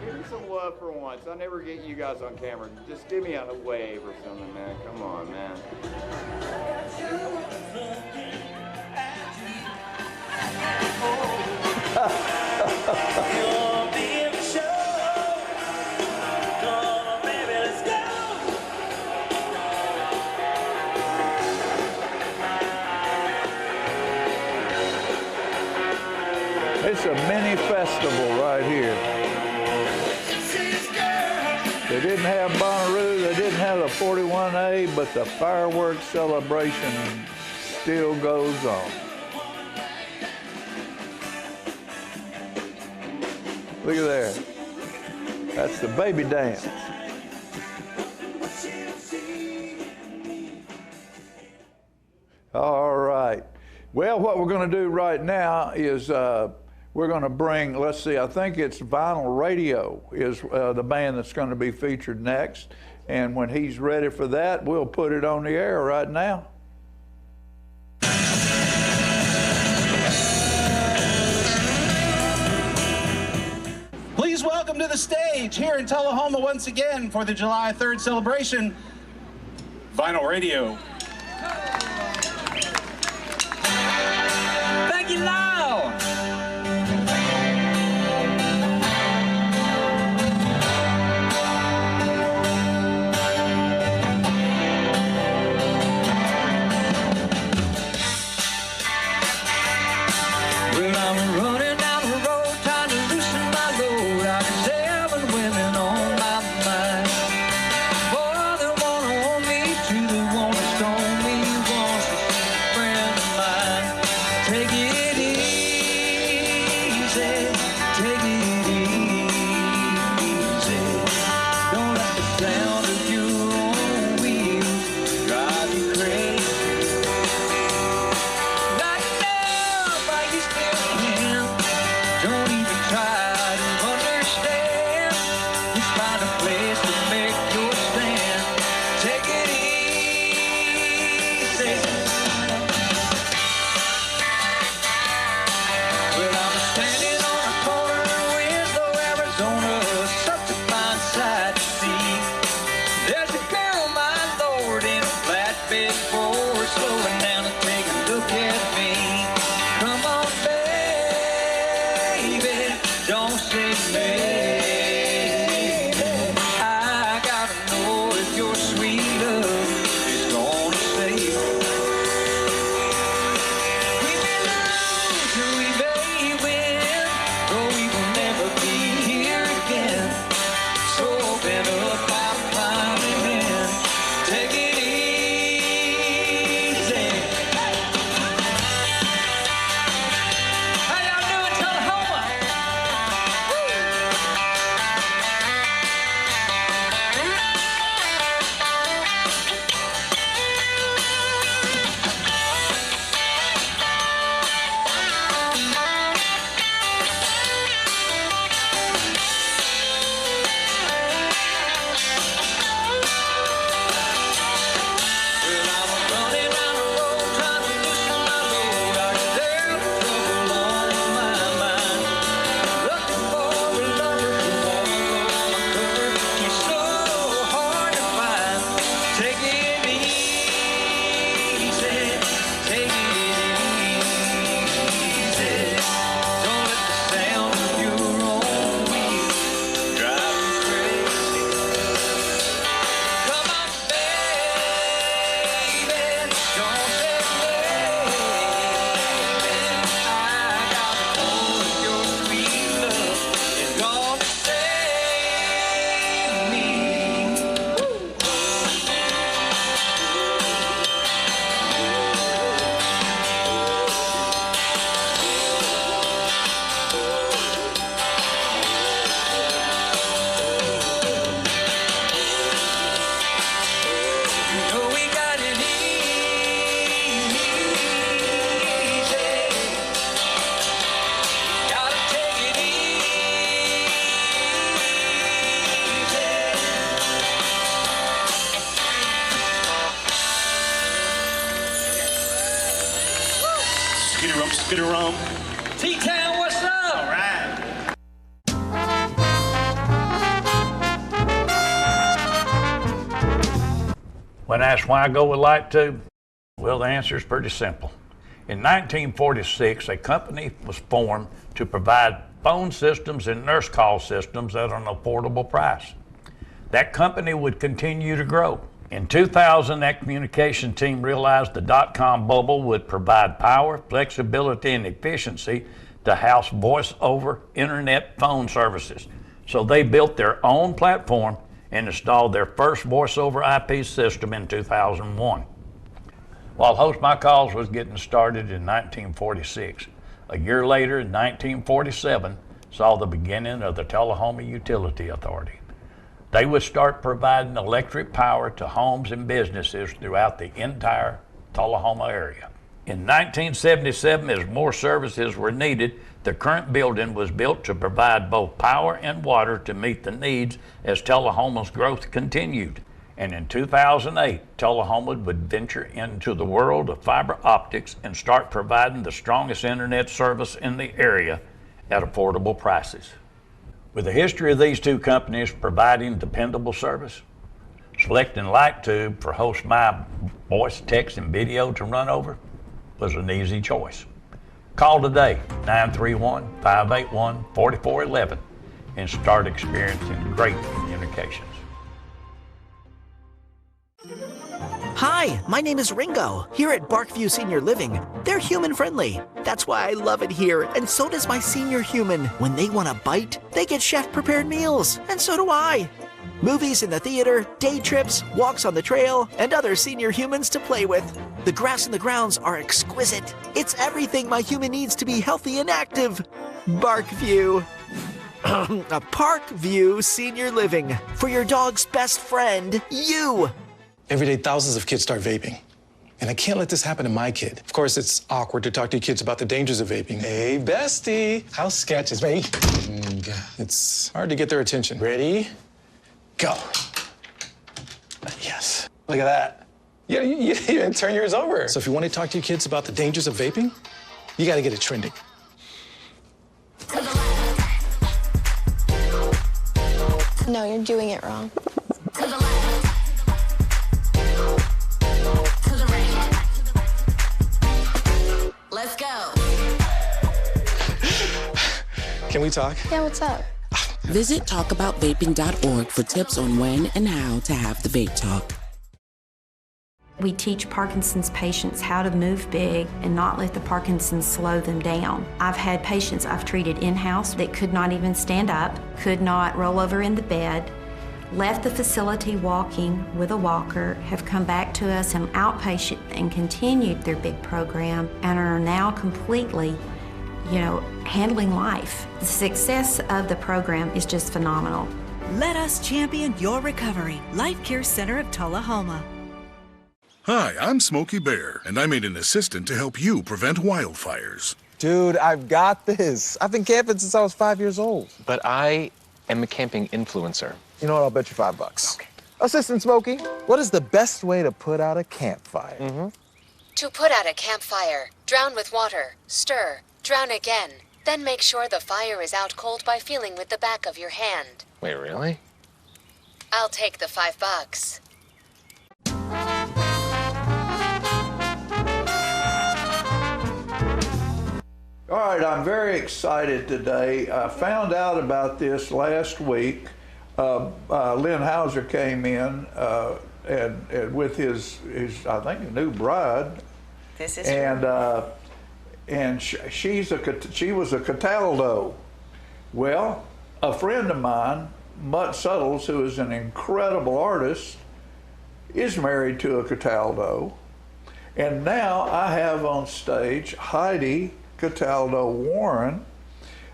Give me some love for once. I never get you guys on camera. Just give me a wave or something, man. Come on, man. It's a mini festival right here. They didn't have Bonnaroo, they didn't have the 41A, but the fireworks celebration still goes on. Look at there. That's the baby dance. All right. Well, what we're going to do right now is we're going to bring, let's see, I think it's Vinyl Radio is the band that's going to be featured next. And when he's ready for that, we'll put it on the air right now. Please welcome to the stage here in Tullahoma once again for the July 3rd celebration, Vinyl Radio. Thank you, Lyle. Get her on. T-Town, what's up? All right. When asked why I go with Light Tube, well, the answer is pretty simple. In 1946, a company was formed to provide phone systems and nurse call systems at an affordable price. That company would continue to grow. In 2000, that communication team realized the dot-com bubble would provide power, flexibility, and efficiency to house voice-over internet phone services. So they built their own platform and installed their first voice-over IP system in 2001. While Host My Calls was getting started in 1946, a year later, in 1947, saw the beginning of the Tullahoma Utility Authority. They would start providing electric power to homes and businesses throughout the entire Tullahoma area. In 1977, as more services were needed, the current building was built to provide both power and water to meet the needs as Tullahoma's growth continued. And in 2008, Tullahoma would venture into the world of fiber optics and start providing the strongest internet service in the area at affordable prices. With the history of these two companies providing dependable service, selecting Light Tube for Host My voice, text, and video to run over was an easy choice. Call today, 931-581-4411, and start experiencing great communications. Hi, my name is Ringo, here at Barkview Senior Living. They're human-friendly. That's why I love it here, and so does my senior human. When they want a bite, they get chef-prepared meals, and so do I. Movies in the theater, day trips, walks on the trail, and other senior humans to play with. The grass and the grounds are exquisite. It's everything my human needs to be healthy and active. Barkview. Parkview Senior Living. For your dog's best friend, you. Every day, thousands of kids start vaping. And I can't let this happen to my kid. Of course, it's awkward to talk to your kids about the dangers of vaping. Hey, bestie, how sketch is me? It's hard to get their attention. Ready? Go. Yes. Look at that. You even turn yours over. So if you want to talk to your kids about the dangers of vaping, you got to get it trending. No, you're doing it wrong. Let's go. Can we talk? Yeah, what's up? Visit talkaboutvaping.org for tips on when and how to have the vape talk. We teach Parkinson's patients how to move big and not let the Parkinson's slow them down. I've had patients I've treated in-house that could not even stand up, could not roll over in the bed, left the facility walking with a walker, have come back to us in outpatient and continued their big program and are now completely, handling life. The success of the program is just phenomenal. Let us champion your recovery. Life Care Center of Tullahoma. Hi, I'm Smokey Bear, and I'm an assistant to help you prevent wildfires. Dude, I've got this. I've been camping since I was 5 years old. But I am a camping influencer. You know what? I'll bet you $5. Okay. Assistant Smokey, what is the best way to put out a campfire? To put out a campfire, drown with water, stir, drown again. Then make sure the fire is out cold by feeling with the back of your hand. Wait, really? I'll take the $5. All right, I'm very excited today. I found out about this last week. Lynn Hauser came in and with his I think a new bride. This is true. And she was a Cataldo. Well, a friend of mine, Mutt Suttles, who is an incredible artist, is married to a Cataldo. And now I have on stage Heidi Cataldo Warren,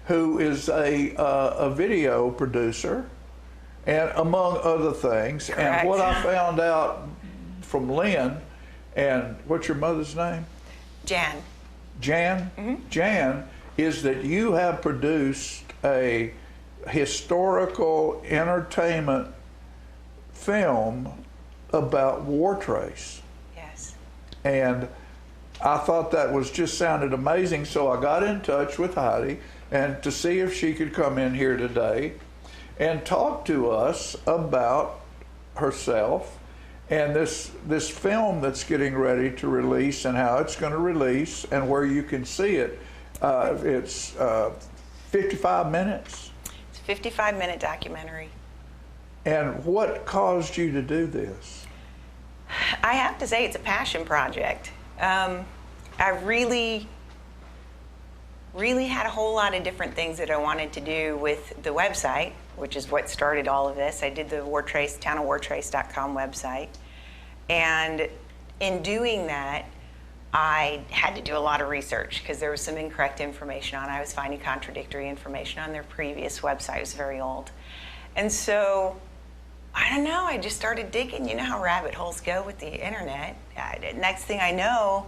who is a video producer, and among other things. Correct. And what I found out from Lynn, and what's your mother's name? Jan. Jan? Mm-hmm. Jan, is that you have produced a historical entertainment film about War Trace. Yes. And I thought that was just sounded amazing, so I got in touch with Heidi and to see if she could come in here today and talk to us about herself and this film that's getting ready to release and how it's going to release and where you can see it. It's 55 minutes. It's a 55-minute documentary. And what caused you to do this? I have to say it's a passion project. I really had a whole lot of different things that I wanted to do with the website, which is what started all of this. I did the townofwartrace.com website. And in doing that, I had to do a lot of research because there was some incorrect information on it. I was finding contradictory information on their previous website. It was very old. And so, I don't know, I just started digging. You know how rabbit holes go with the internet. Next thing I know,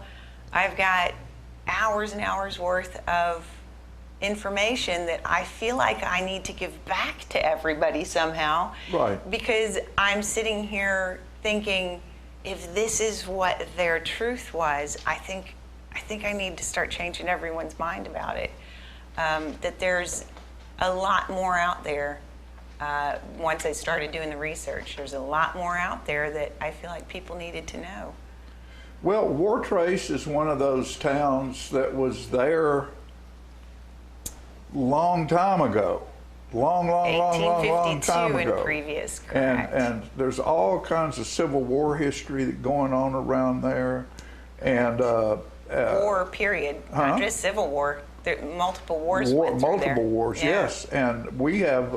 I've got hours and hours worth of information that I feel like I need to give back to everybody somehow. Right. Because I'm sitting here thinking, if this is what their truth was, I think I need to start changing everyone's mind about it. That there's a lot more out there. Once I started doing the research, there's a lot more out there that I feel like people needed to know. Well, Wartrace is one of those towns that was there long time ago. Long time ago. And previous, correct. And there's all kinds of Civil War history going on around there. And war, period. Not just Civil War. There, multiple wars went through there. Multiple wars, yeah. yes. And we have,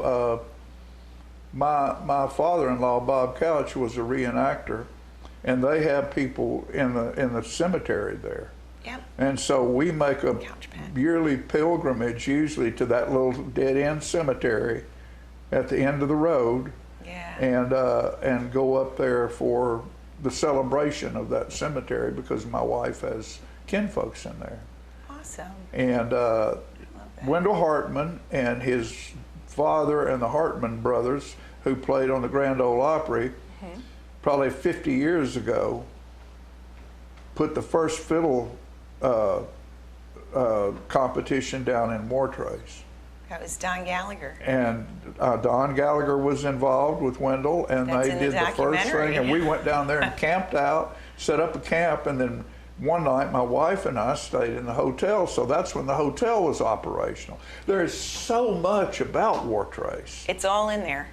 my father-in-law, Bob Couch, was a reenactor, and they have people in the cemetery there. Yep. And so we make a yearly pilgrimage, usually to that little dead-end cemetery at the end of the road, and go up there for the celebration of that cemetery because my wife has kinfolks in there. Awesome. And Wendell Hartman and his father and the Hartman brothers, who played on the Grand Ole Opry, probably 50 years ago, put the first fiddle competition down in Wartrace. That was Don Gallagher. And Don Gallagher was involved with Wendell, and they did the first thing, and we went down there and camped out, set up a camp, and then one night my wife and I stayed in the hotel, so that's when the hotel was operational. There is so much about Wartrace. It's all in there.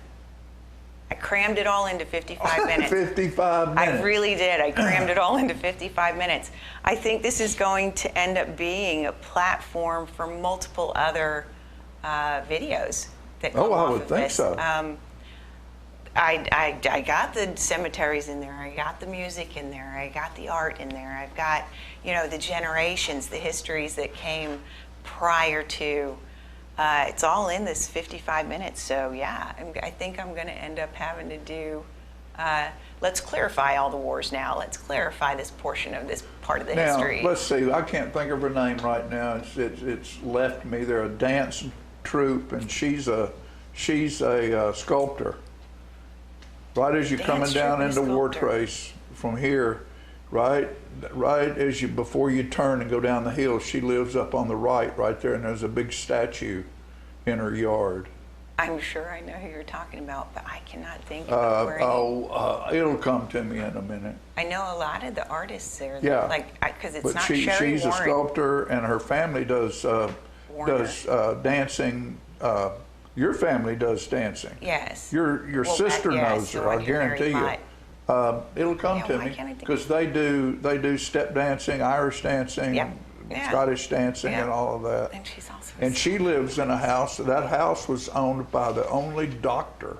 I crammed it all into 55 minutes. 55 minutes. I really did. I crammed it all into 55 minutes. I think this is going to end up being a platform for multiple other videos that come off I would of think this. so. I got the cemeteries in there. I got the music in there. I got the art in there. I've got, the generations, the histories that came prior to. It's all in this 55 minutes. So yeah, I think I'm going to end up having to do. Let's clarify all the wars now. Let's clarify this portion of this part of the history. Now, let's see. I can't think of her name right now. It's left me. They're a dance troupe, and she's a sculptor. Right as you're coming down into Wartrace from here, right as before you turn and go down the hill, she lives up on the right there, and there's a big statue in her yard. I'm sure I know who you're talking about, but I cannot think of where it'll come to me in a minute. I know a lot of the artists there. Yeah, because it's but not Sherry she's Warren. a sculptor, and her family does dancing. Your family does dancing. Yes. Your sister knows her. I guarantee you. It'll come to me because they do step dancing, Irish dancing, Scottish dancing, and all of that. And she's also. And she lives in a house. That house was owned by the only doctor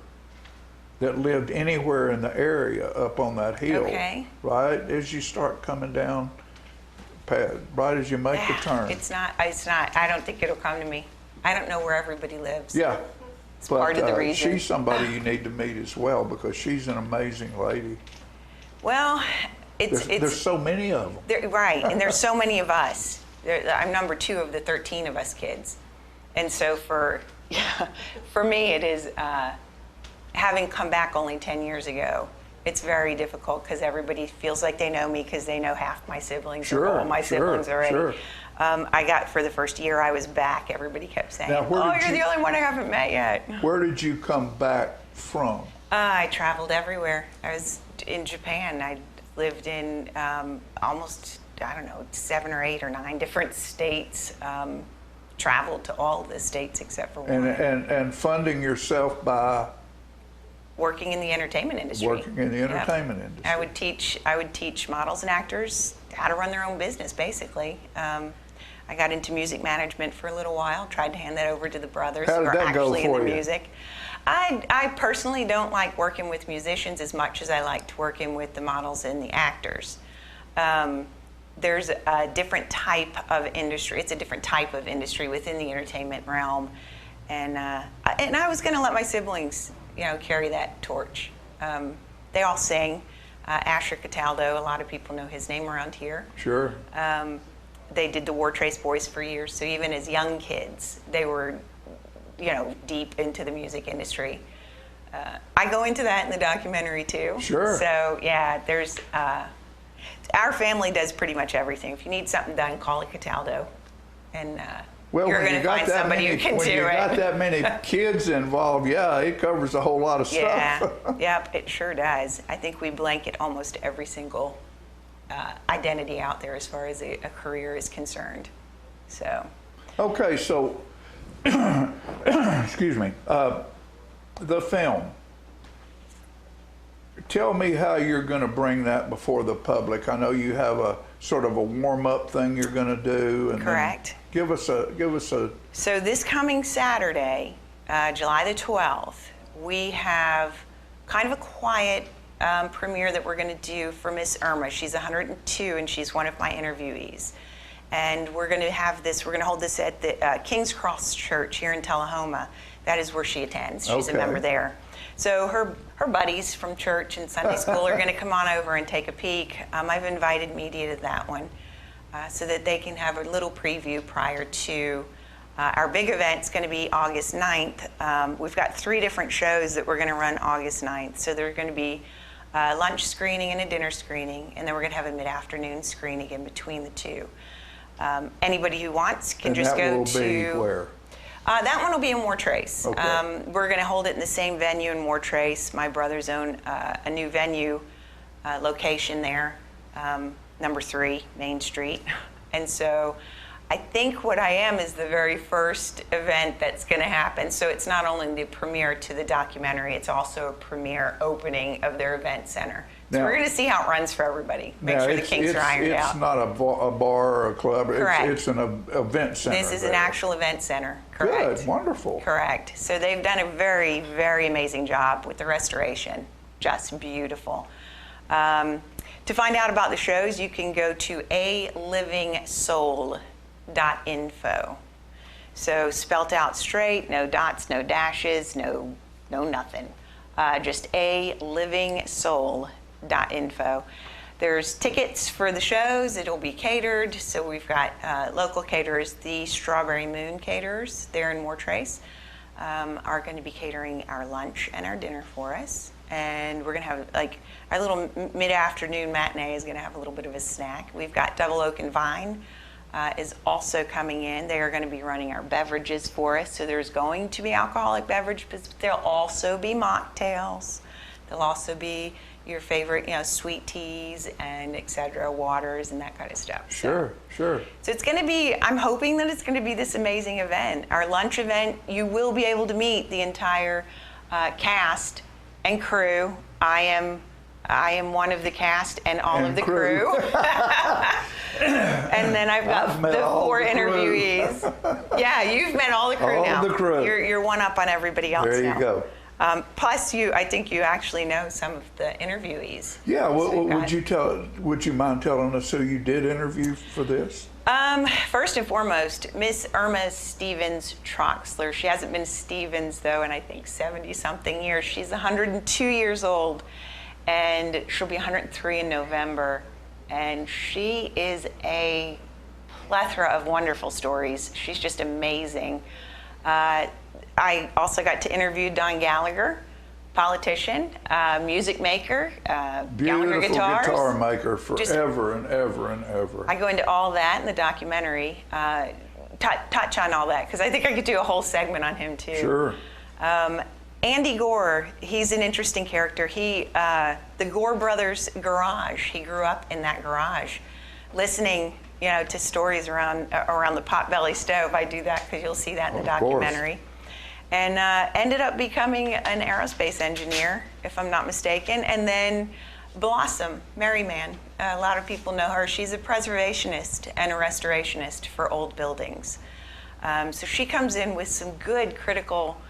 that lived anywhere in the area up on that hill. Okay. Right as you start coming down, right as you make the turn. It's not. I don't think it'll come to me. I don't know where everybody lives. Yeah. It's part of the reason. She's somebody you need to meet as well because she's an amazing lady. Well, there's so many of them. Right, and there's so many of us. I'm number 2 of the 13 of us kids. And so for me, it is, having come back only 10 years ago, It's very difficult because everybody feels like they know me because they know half my siblings Sure, or all my sure, siblings already. sure. I got, for the first year I was back, everybody kept saying, Now, where oh, did you're you- the only one I haven't met yet. Where did you come back from? I traveled everywhere. I was in Japan. I lived in almost, I don't know, 7 or 8 or 9 different states. Traveled to all of the states except for one. And funding yourself by Working in the entertainment industry. working in the Yep. entertainment industry. I would teach models and actors how to run their own business, basically. I got into music management for a little while. Tried to hand that over to the brothers How who did are that go actually in for the you? music. I personally don't like working with musicians as much as I liked working with the models and the actors. There's a different type of industry. It's a different type of industry within the entertainment realm, and I was going to let my siblings, carry that torch. They all sing. Asher Cataldo, a lot of people know his name around here. Sure. They did the War Trace Boys for years, so even as young kids, they were, deep into the music industry. I go into that in the documentary too. Sure. So yeah, there's. Our family does pretty much everything. If you need something done, call it Cataldo, and Well, you're when going you to got find that somebody many, who can when do you it. got that many kids involved, yeah, it covers a whole lot of stuff. Yeah, yep, it sure does. I think we blanket almost every single identity out there as far as a career is concerned. So. Okay, so excuse me, the film. Tell me how you're going to bring that before the public. I know you have a sort of a warm-up thing you're going to do. And Correct. Give us a. So this coming Saturday, July the 12th, we have kind of a quiet premiere that we're going to do for Miss Irma. She's 102 and she's one of my interviewees. And we're going to have this, we're going to hold this at the King's Cross Church here in Tullahoma. That is where she attends. She's a Okay. member there. So her buddies from church and Sunday school are going to come on over and take a peek. I've invited media to that one so that they can have a little preview prior to our big event's going to be August 9th. We've got 3 different shows that we're going to run August 9th. So there's going to be a lunch screening and a dinner screening, and then we're going to have a mid-afternoon screening in between the 2. Anybody who wants can And just that go will to... be where? That one will be in War Trace. Okay. We're going to hold it in the same venue in War Trace. My brothers own a new venue location there, number 3, Main Street. And so I think what I am is the very first event that's going to happen. So it's not only the premiere to the documentary, it's also a premiere opening of their event center. So Now- we're going to see how it runs for everybody. Make Now, sure the kinks are ironed out. It's not a bar or a club. Correct. It's an event center. This is an there. actual event center. Correct. Good, wonderful. Correct. So they've done a very, very amazing job with the restoration. Just beautiful. To find out about the shows, you can go to alivingsoul.info. So spelt out straight, no dots, no dashes, no nothing. Just alivingsoul.info. There's tickets for the shows. It'll be catered. So we've got local caterers. The Strawberry Moon caterers there in War Trace are going to be catering our lunch and our dinner for us. And we're going to have, like, our little mid-afternoon matinee is going to have a little bit of a snack. We've got Double Oak and Vine is also coming in. They are going to be running our beverages for us. So there's going to be alcoholic beverage, but there'll also be mocktails. There'll also be your favorite, sweet teas and et cetera, waters and that kind of stuff. Sure, sure. So it's going to be, I'm hoping that it's going to be this amazing event. Our lunch event, you will be able to meet the entire cast and crew. I am one of the cast and all of the crew. And then I've got the 4 interviewees. Yeah, you've met all the crew All now. the crew. You're one up on everybody else There now. you go. Plus, I think you actually know some of the interviewees. Yeah, So you've got- would you mind telling us who you did interview for this? First and foremost, Miss Irma Stevens Troxler. She hasn't been Stevens, though, in I think 70-something years. She's 102 years old, and she'll be 103 in November. And she is a plethora of wonderful stories. She's just amazing. I also got to interview Don Gallagher. politician, music maker, Gallagher Beautiful Guitars. guitar maker Just- forever and ever and ever. I go into all that in the documentary, touch on all that, because I think I could do a whole segment on him too. Sure. Andy Gore, he's an interesting character. The Gore brothers' garage, he grew up in that garage, listening, to stories around the potbelly stove. I do that because you'll see that in the documentary. And ended up becoming an aerospace engineer, if I'm not mistaken. And then Blossom, Merriman, a lot of people know her. She's a preservationist and a restorationist for old buildings. So she comes in with some good critical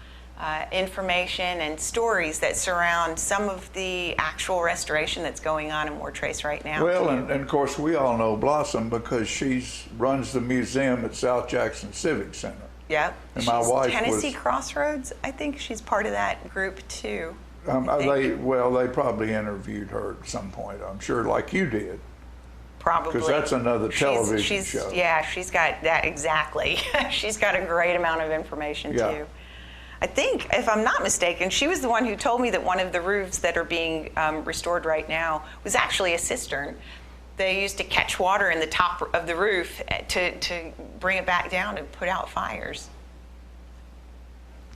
information and stories that surround some of the actual restoration that's going on in Wartrace right now. Well, and of course we all know Blossom because she runs the museum at South Jackson Civic Center. Yep. And my wife Tennessee Crossroads, I think she's part of that group too. They probably interviewed her at some point, I'm sure, like you did. Probably. Because that's another television show. Yeah, she's got that, exactly. She's got a great amount of information too. I think, if I'm not mistaken, she was the one who told me that one of the roofs that are being restored right now was actually a cistern. They used to catch water in the top of the roof to bring it back down and put out fires.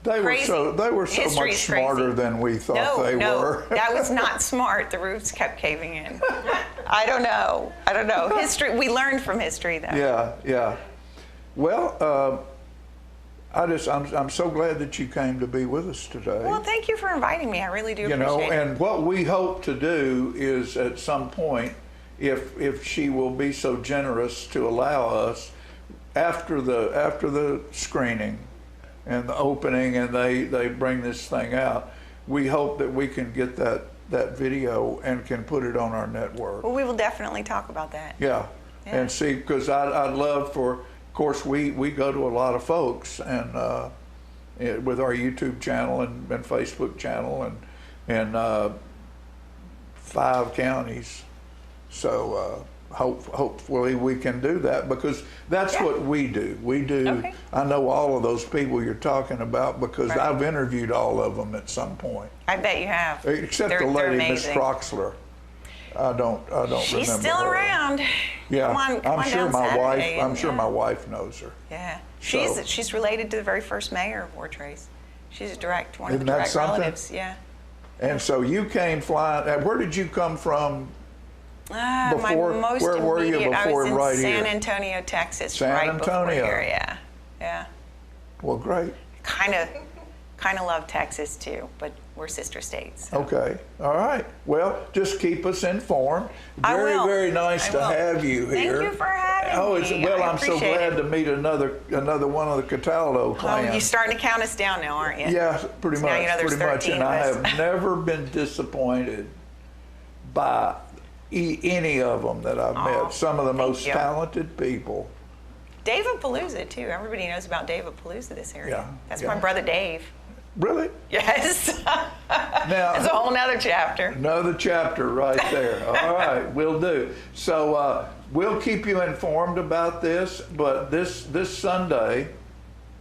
They were so much History's smarter crazy. than we thought they were. That was not smart. The roofs kept caving in. I don't know. History. We learned from history, though. Yeah. Well, I'm so glad that you came to be with us today. Well, thank you for inviting me. I really do appreciate it. And what we hope to do is at some point, if she will be so generous to allow us, after the screening and the opening and they bring this thing out, we hope that we can get that video and can put it on our network. Well, we will definitely talk about that. Yeah. And see, because I'd love for, of course, we go to a lot of folks and with our YouTube channel and Facebook channel and 5 counties. So hopefully we can do that because that's what we do. I know all of those people you're talking about because I've interviewed all of them at some point. I bet you have. Except the lady, Miss Troxler. I don't remember. She's still her. around. Yeah, Come on down Saturday I'm sure my wife knows her. Yeah, So- she's related to the very first mayor of Wartrace. She's one of the Isn't that direct something? relatives. Yeah. And so you came flying. Where did you come from? My most where were you immediate, before I was in right San here? Antonio, Texas, San right Antonio. before here. Yeah. Well, great. Kind of love Texas too, but we're sister states. So. Okay. All right. Well, just keep us informed. Very nice to have you here. Thank you for having me. I'm so glad to meet another one of the Cataldo clan. You're starting to count us down now, aren't you? Yeah, pretty much. Now you know there's 13 And of I us. have never been disappointed by any of them that I've met. Some of the most talented people. David Palooza too. Everybody knows about David Palooza this area. Yeah, That's my brother Dave. Really? Yes. Now, it's a whole nother chapter. Another chapter right there. All right, we'll do. So we'll keep you informed about this, but this Sunday,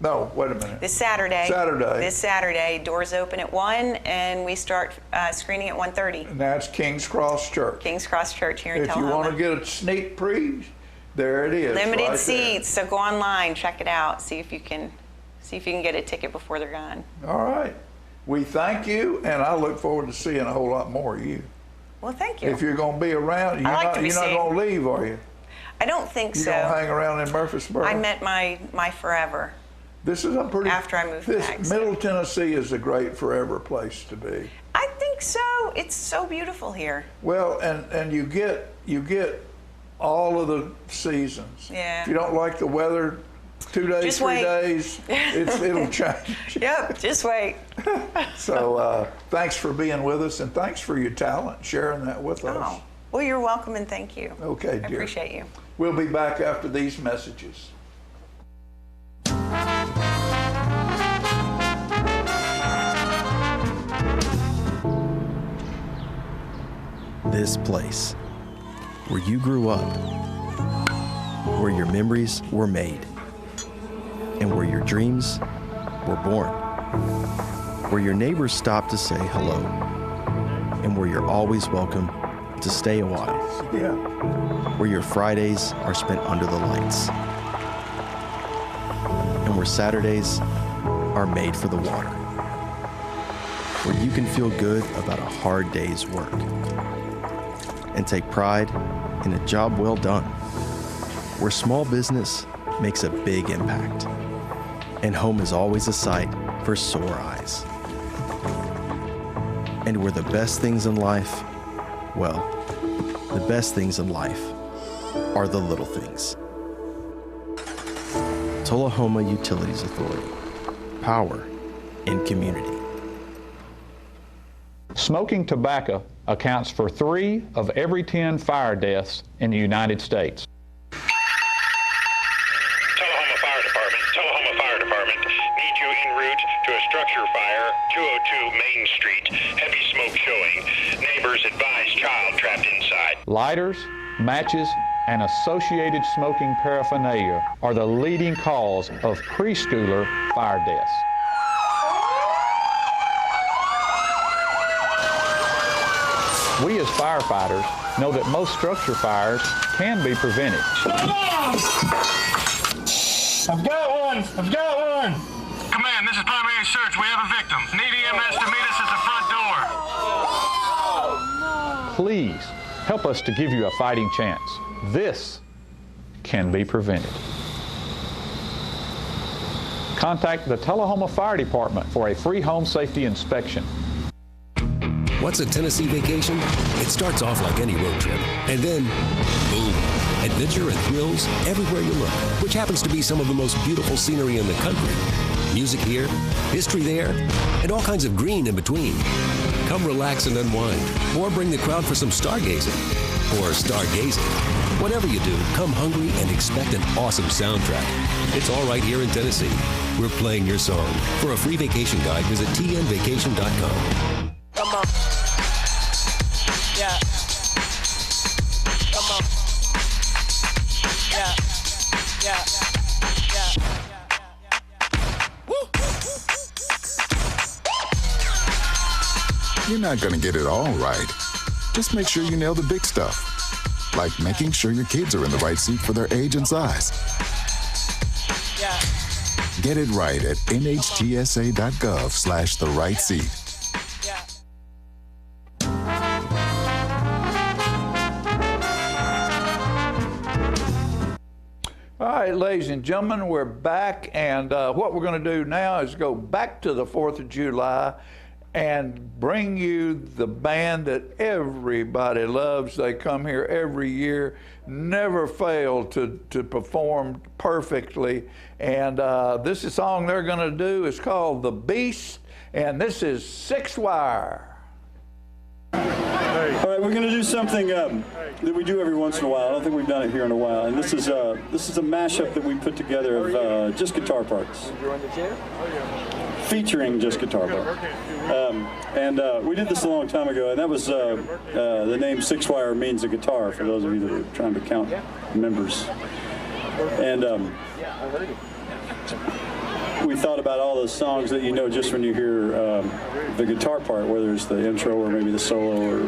no, wait a minute. This Saturday, doors open at 1 and we start screening at 1:30. And that's King's Cross Church. King's Cross Church here in If you Tullahoma. want to get a sneak preview, there it is. Limited right seats, so go online, check it out, see if you can get a ticket before they're gone. there. All right. We thank you, and I look forward to seeing a whole lot more of you. Well, thank you. If you're going to be around, you're like to be not going to leave, are you? I don't think You're so. going to hang around in Murfreesboro? I met my forever. This is a pretty. After I moved back. Middle Tennessee is a great forever place to be. I think so. It's so beautiful here. Well, and you get all of the seasons. Yeah. If you don't like the weather, 2 days, Just 3 wait. days, it'll change. Yep, just wait. So thanks for being with us, and thanks for your talent, sharing that with us. Well, you're welcome, and thank you. Okay, I dear. appreciate you. We'll be back after these messages. This place, where you grew up, where your memories were made, and where your dreams were born. where your neighbors stop to say hello, and where you're always welcome to stay a while. Yeah. Where your Fridays are spent under the lights, and where Saturdays are made for the water. Where you can feel good about a hard day's work and take pride in a job well done. Where small business makes a big impact, and home is always a sight for sore eyes. And where the best things in life, well, the best things in life are the little things. Tullahoma Utilities Authority. Power in community. Smoking tobacco accounts for 3 of every 10 fire deaths in the United States. Tullahoma Fire Department need you en route to a structure fire, 202 Main Street, heavy smoke showing. Neighbors advise child trapped inside. Lighters, matches, and associated smoking paraphernalia are the leading cause of preschooler fire deaths. We as firefighters know that most structure fires can be prevented. I've got one! Command, this is primary search. We have a victim. Need EMS to meet us at the front door. Please help us to give you a fighting chance. This can be prevented. Contact the Tullahoma Fire Department for a free home safety inspection. What's a Tennessee vacation? It starts off like any road trip, and then, boom, adventure and thrills everywhere you look, which happens to be some of the most beautiful scenery in the country. Music here, history there, and all kinds of green in between. Come relax and unwind, or bring the crowd for some stargazing, or stargazing. Whatever you do, come hungry and expect an awesome soundtrack. It's all right here in Tennessee. We're playing your song. For a free vacation guide, visit tnvacation.com. Come on. Yeah. Come on. Yeah. Yeah. Yeah. Woo. You're not going to get it all right. Just make sure you nail the big stuff, like making sure your kids are in the right seat for their age and size. Yeah. Get it right at nhtsa.gov/the right seat. All right, ladies and gentlemen, we're back, and what we're going to do now is go back to the 4th of July and bring you the band that everybody loves. They come here every year, never fail to perform perfectly. And this is song they're going to do is called The Beast, and this is Six Wire. All right, we're going to do something that we do every once in a while. I don't think we've done it here in a while. And this is a mashup that we put together of just guitar parts, featuring just guitar parts. We did this a long time ago, and that was the name Six Wire means a guitar, for those of you that are trying to count members. And we thought about all those songs that you know just when you hear the guitar part, whether it's the intro or maybe the solo,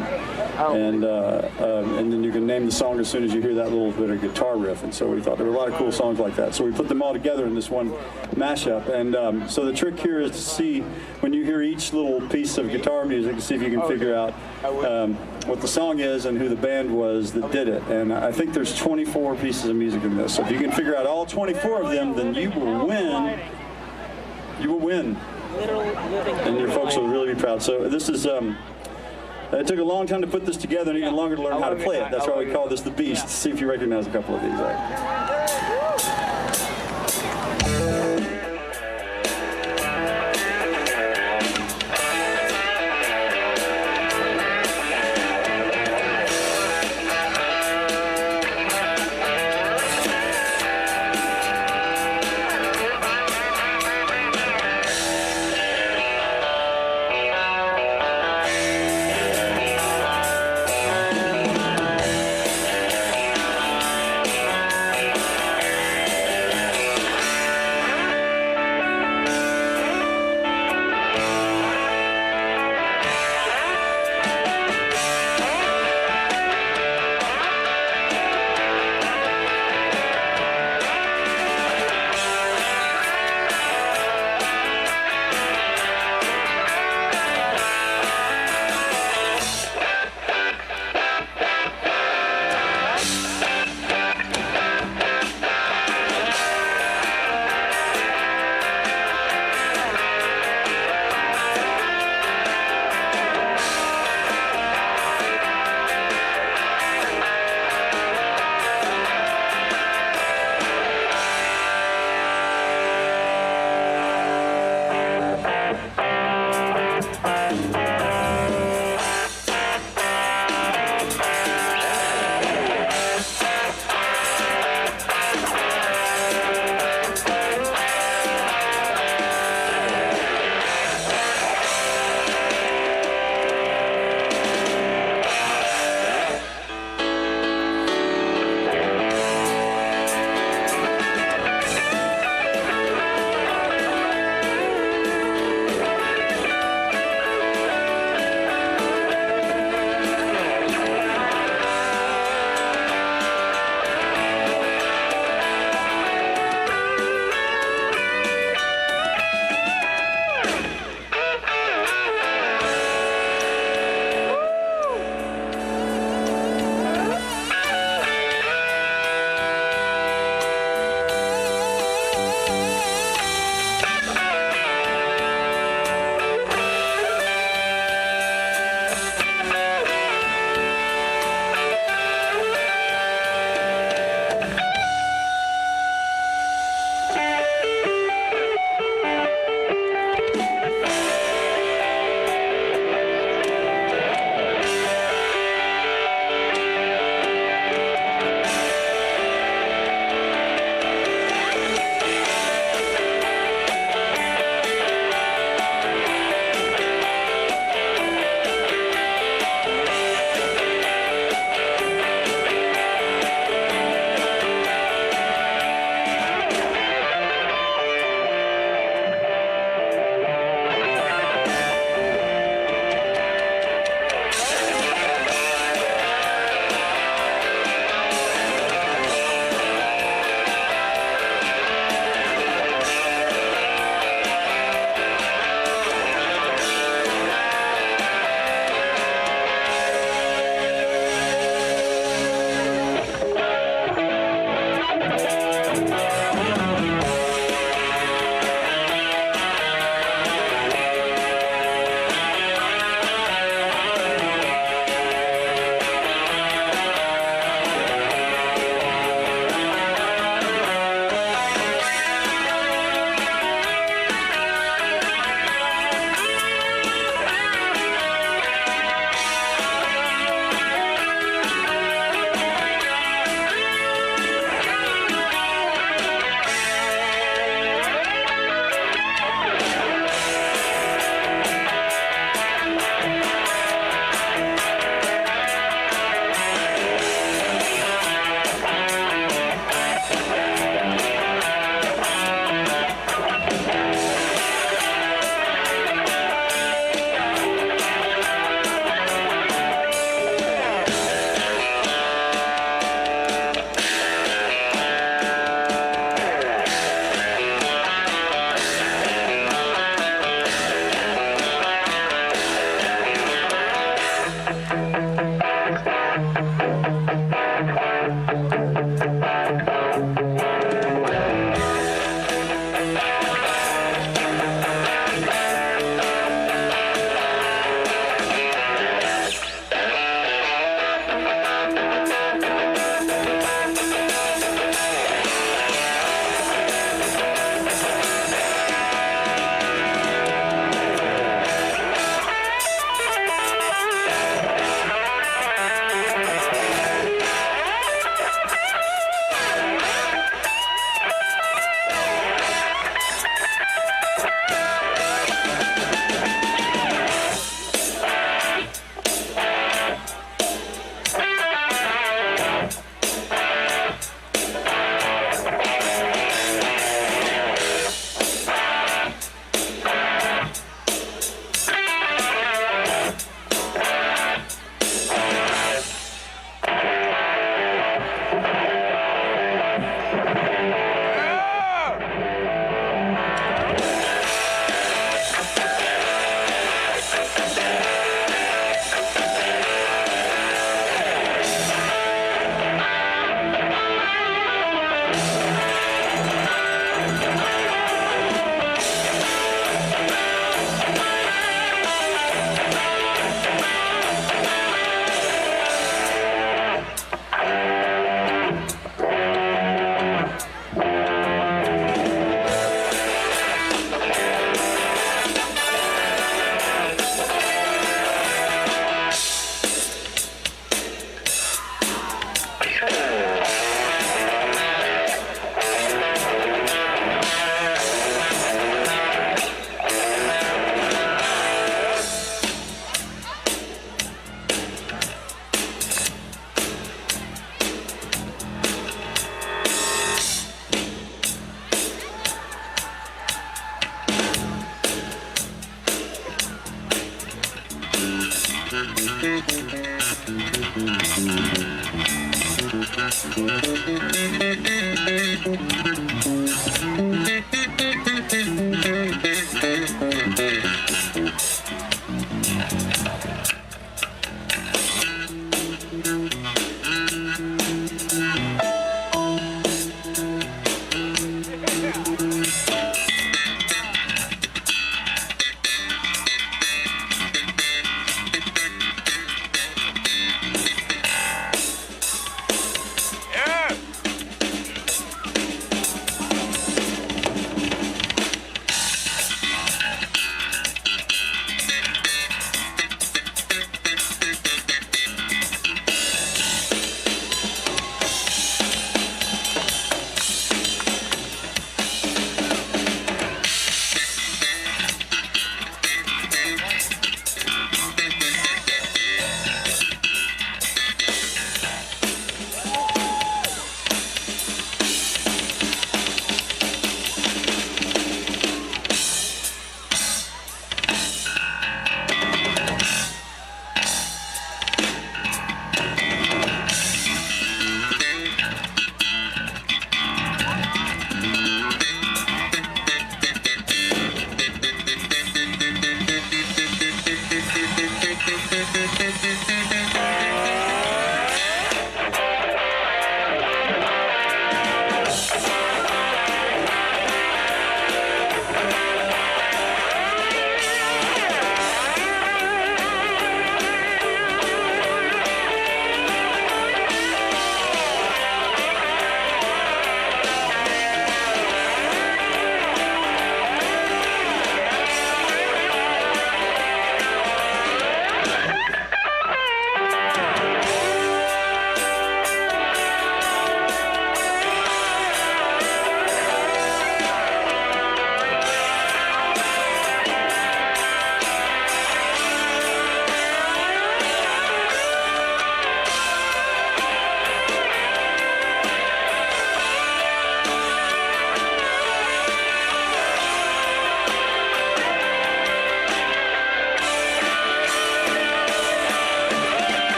and then you can name the song as soon as you hear that little bit of guitar riff. And so we thought there were a lot of cool songs like that. So we put them all together in this one mashup. And so the trick here is to see, when you hear each little piece of guitar music, to see if you can figure out what the song is and who the band was that did it. And I think there's 24 pieces of music in this. So if you can figure out all 24 of them, then you will win. You will win. And your folks will really be proud. So this is, it took a long time to put this together and even longer to learn how to play it. That's why we call this The Beast. See if you recognize a couple of these.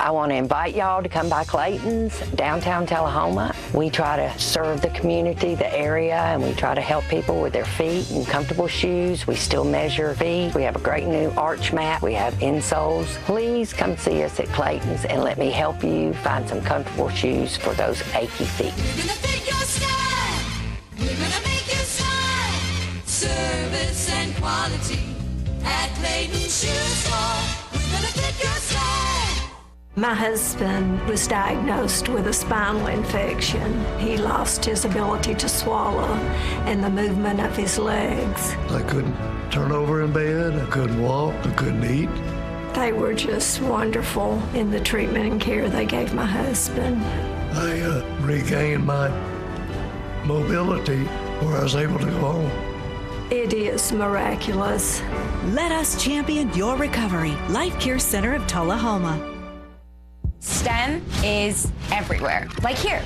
I want to invite y'all to come by Clayton's, downtown Tullahoma. We try to serve the community, the area, and we try to help people with their feet and comfortable shoes. We still measure feet. We have a great new arch mat. We have insoles. Please come see us at Clayton's and let me help you find some comfortable shoes for those achy feet. We're gonna fit your style. We're gonna make you smile. Service and quality at Clayton's Shoe Store. We're gonna fit your style. My husband was diagnosed with a spinal infection. He lost his ability to swallow and the movement of his legs. I couldn't turn over in bed, I couldn't walk, I couldn't eat. They were just wonderful in the treatment and care they gave my husband. I regained my mobility where I was able to go home. It is miraculous. Let us champion your recovery. Life Care Center of Tullahoma. STEM is everywhere, like here,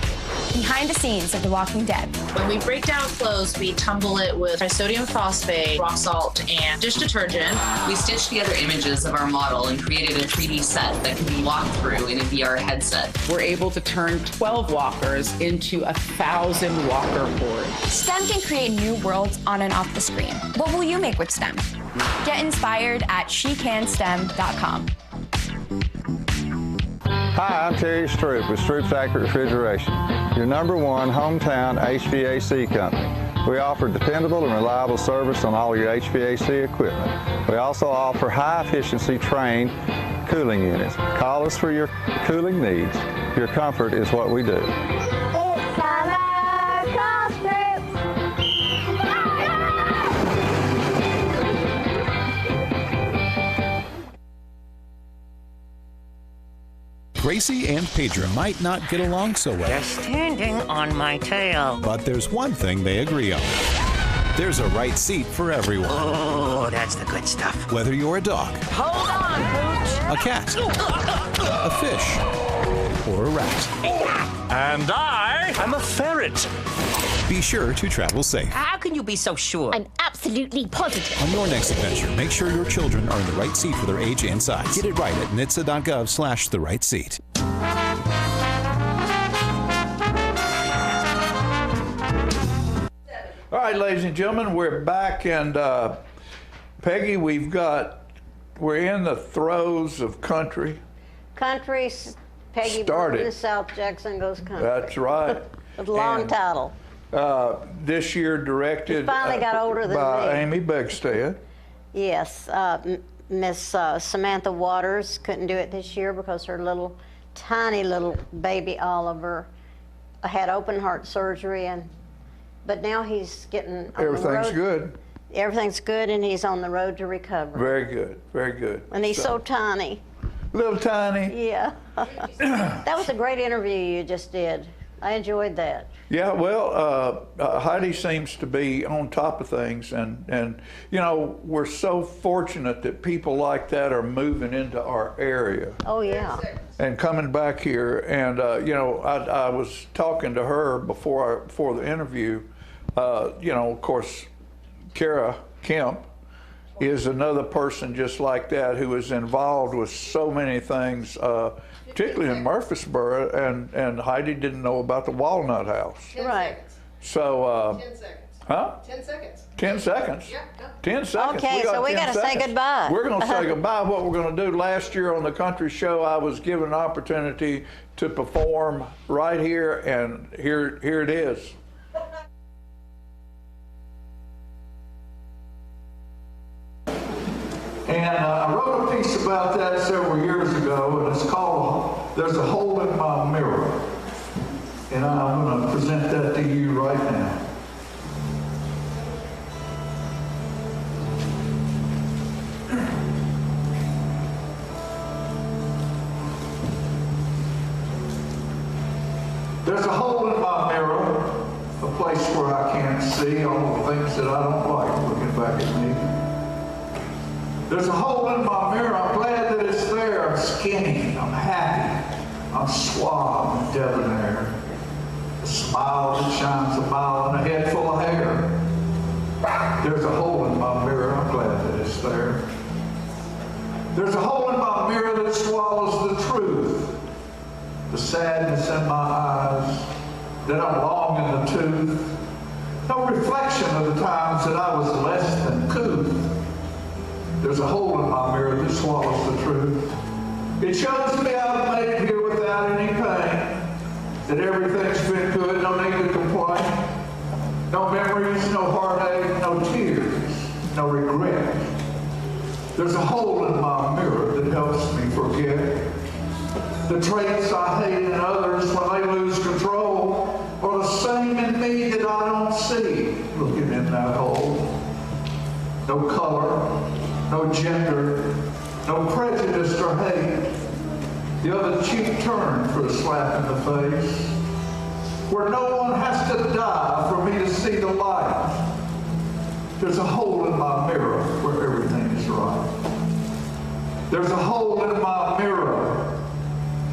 behind the scenes of The Walking Dead. When we break down clothes, we tumble it with trisodium phosphate, rock salt, and dish detergent. We stitched together images of our model and created a 3D set that can be walked through in a VR headset. We're able to turn 12 walkers into 1,000 walker hordes. STEM can create new worlds on and off the screen. What will you make with STEM? Get inspired at SheCanSTEM.com. Hi, I'm Terry Stroop with Stroop's Accurate Refrigeration, your #1 hometown HVAC company. We offer dependable and reliable service on all your HVAC equipment. We also offer high-efficiency trained cooling units. Call us for your cooling needs. Your comfort is what we do. It's summer, call Stroop. Gracie and Pedro might not get along so well. They're standing on my tail. But there's one thing they agree on. There's a right seat for everyone. Oh, that's the good stuff. Whether you're a dog, Hold on, Pooch. a cat, a fish, or a rat. And I'm a ferret. Be sure to travel safe. How can you be so sure? I'm absolutely positive. On your next adventure, make sure your children are in the right seat for their age and size. Get it right at nhtsa.gov/the-right-seat. All right, ladies and gentlemen, we're back, and Peggy, we're in the throes of country. Country's Peggy Started. Burton, South Jackson Goes Country. That's right. With a long And, title. This year directed He finally got older than by me. Amy Begstead. Yes, Miss Samantha Waters couldn't do it this year because her tiny little baby Oliver had open heart surgery, but now he's getting on Everything's the road. good. Everything's good, and he's on the road to recovery. Very good, very good. And he's so tiny. Little tiny. Yeah. That was a great interview you just did. I enjoyed that. Yeah, well, Heidi seems to be on top of things, and we're so fortunate that people like that are moving into our area. Oh, yeah. And coming back here, and I was talking to her before the interview. Of course, Kara Kemp is another person just like that who is involved with so many things, particularly in Murfreesboro, and Heidi didn't know about the Walnut House. Right. So, 10 seconds. huh? 10 seconds. 10 seconds? Yeah. 10 seconds. Okay, so we 10 got to say seconds. goodbye. We're going to say goodbye. What we're going to do, last year on the country show, I was given an opportunity to perform right here, and here it is. And I wrote a piece about that several years ago, and it's called There's a Hole in My Mirror. And I'm going to present that to you right now. There's a hole in my mirror, a place where I can't see all the things that I don't like looking back at me. There's a hole in my mirror. I'm glad that it's there. I'm skinny. I'm happy. I'm suave and debonair. A smile that shines a mile and a head full of hair. There's a hole in my mirror. I'm glad that it's there. There's a hole in my mirror that swallows the truth. The sadness in my eyes, that I'm long in the tooth. No reflection of the times that I was less than couth. There's a hole in my mirror that swallows the truth. It shows me I've made it here without any pain, that everything's been good, no need to complain. No memories, no heartache, no tears, no regret. There's a hole in my mirror that helps me forget The traits I hate in others when they lose control are the same in me that I don't see looking in that hole. No color, no gender, no prejudice or hate. The other cheek turned for a slap in the face. Where no one has to die for me to see the light. There's a hole in my mirror where everything is right. There's a hole in my mirror.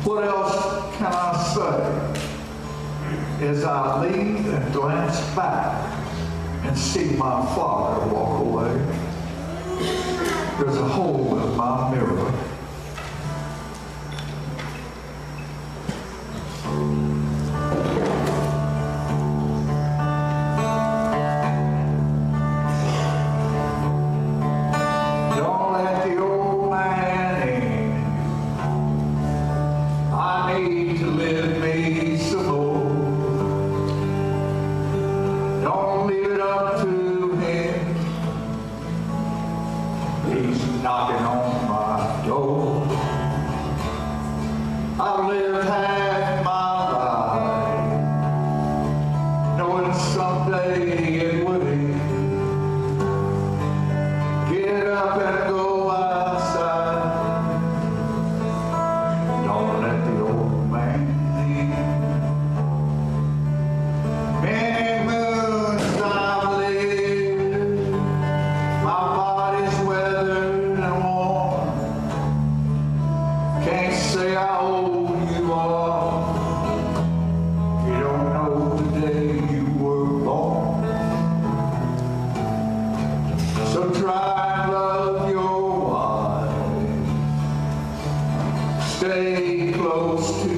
What else can I say? As I leave and glance back and see my father walk away. There's a hole in my mirror. Knocking on my door. I've lived half my life, knowing someday it would end. Get up and go outside. Don't let the old man leave. Many moons I've lived, my body's weathered. Can't say how old you are. You don't know the day you were born. So try and love your wife. Stay close to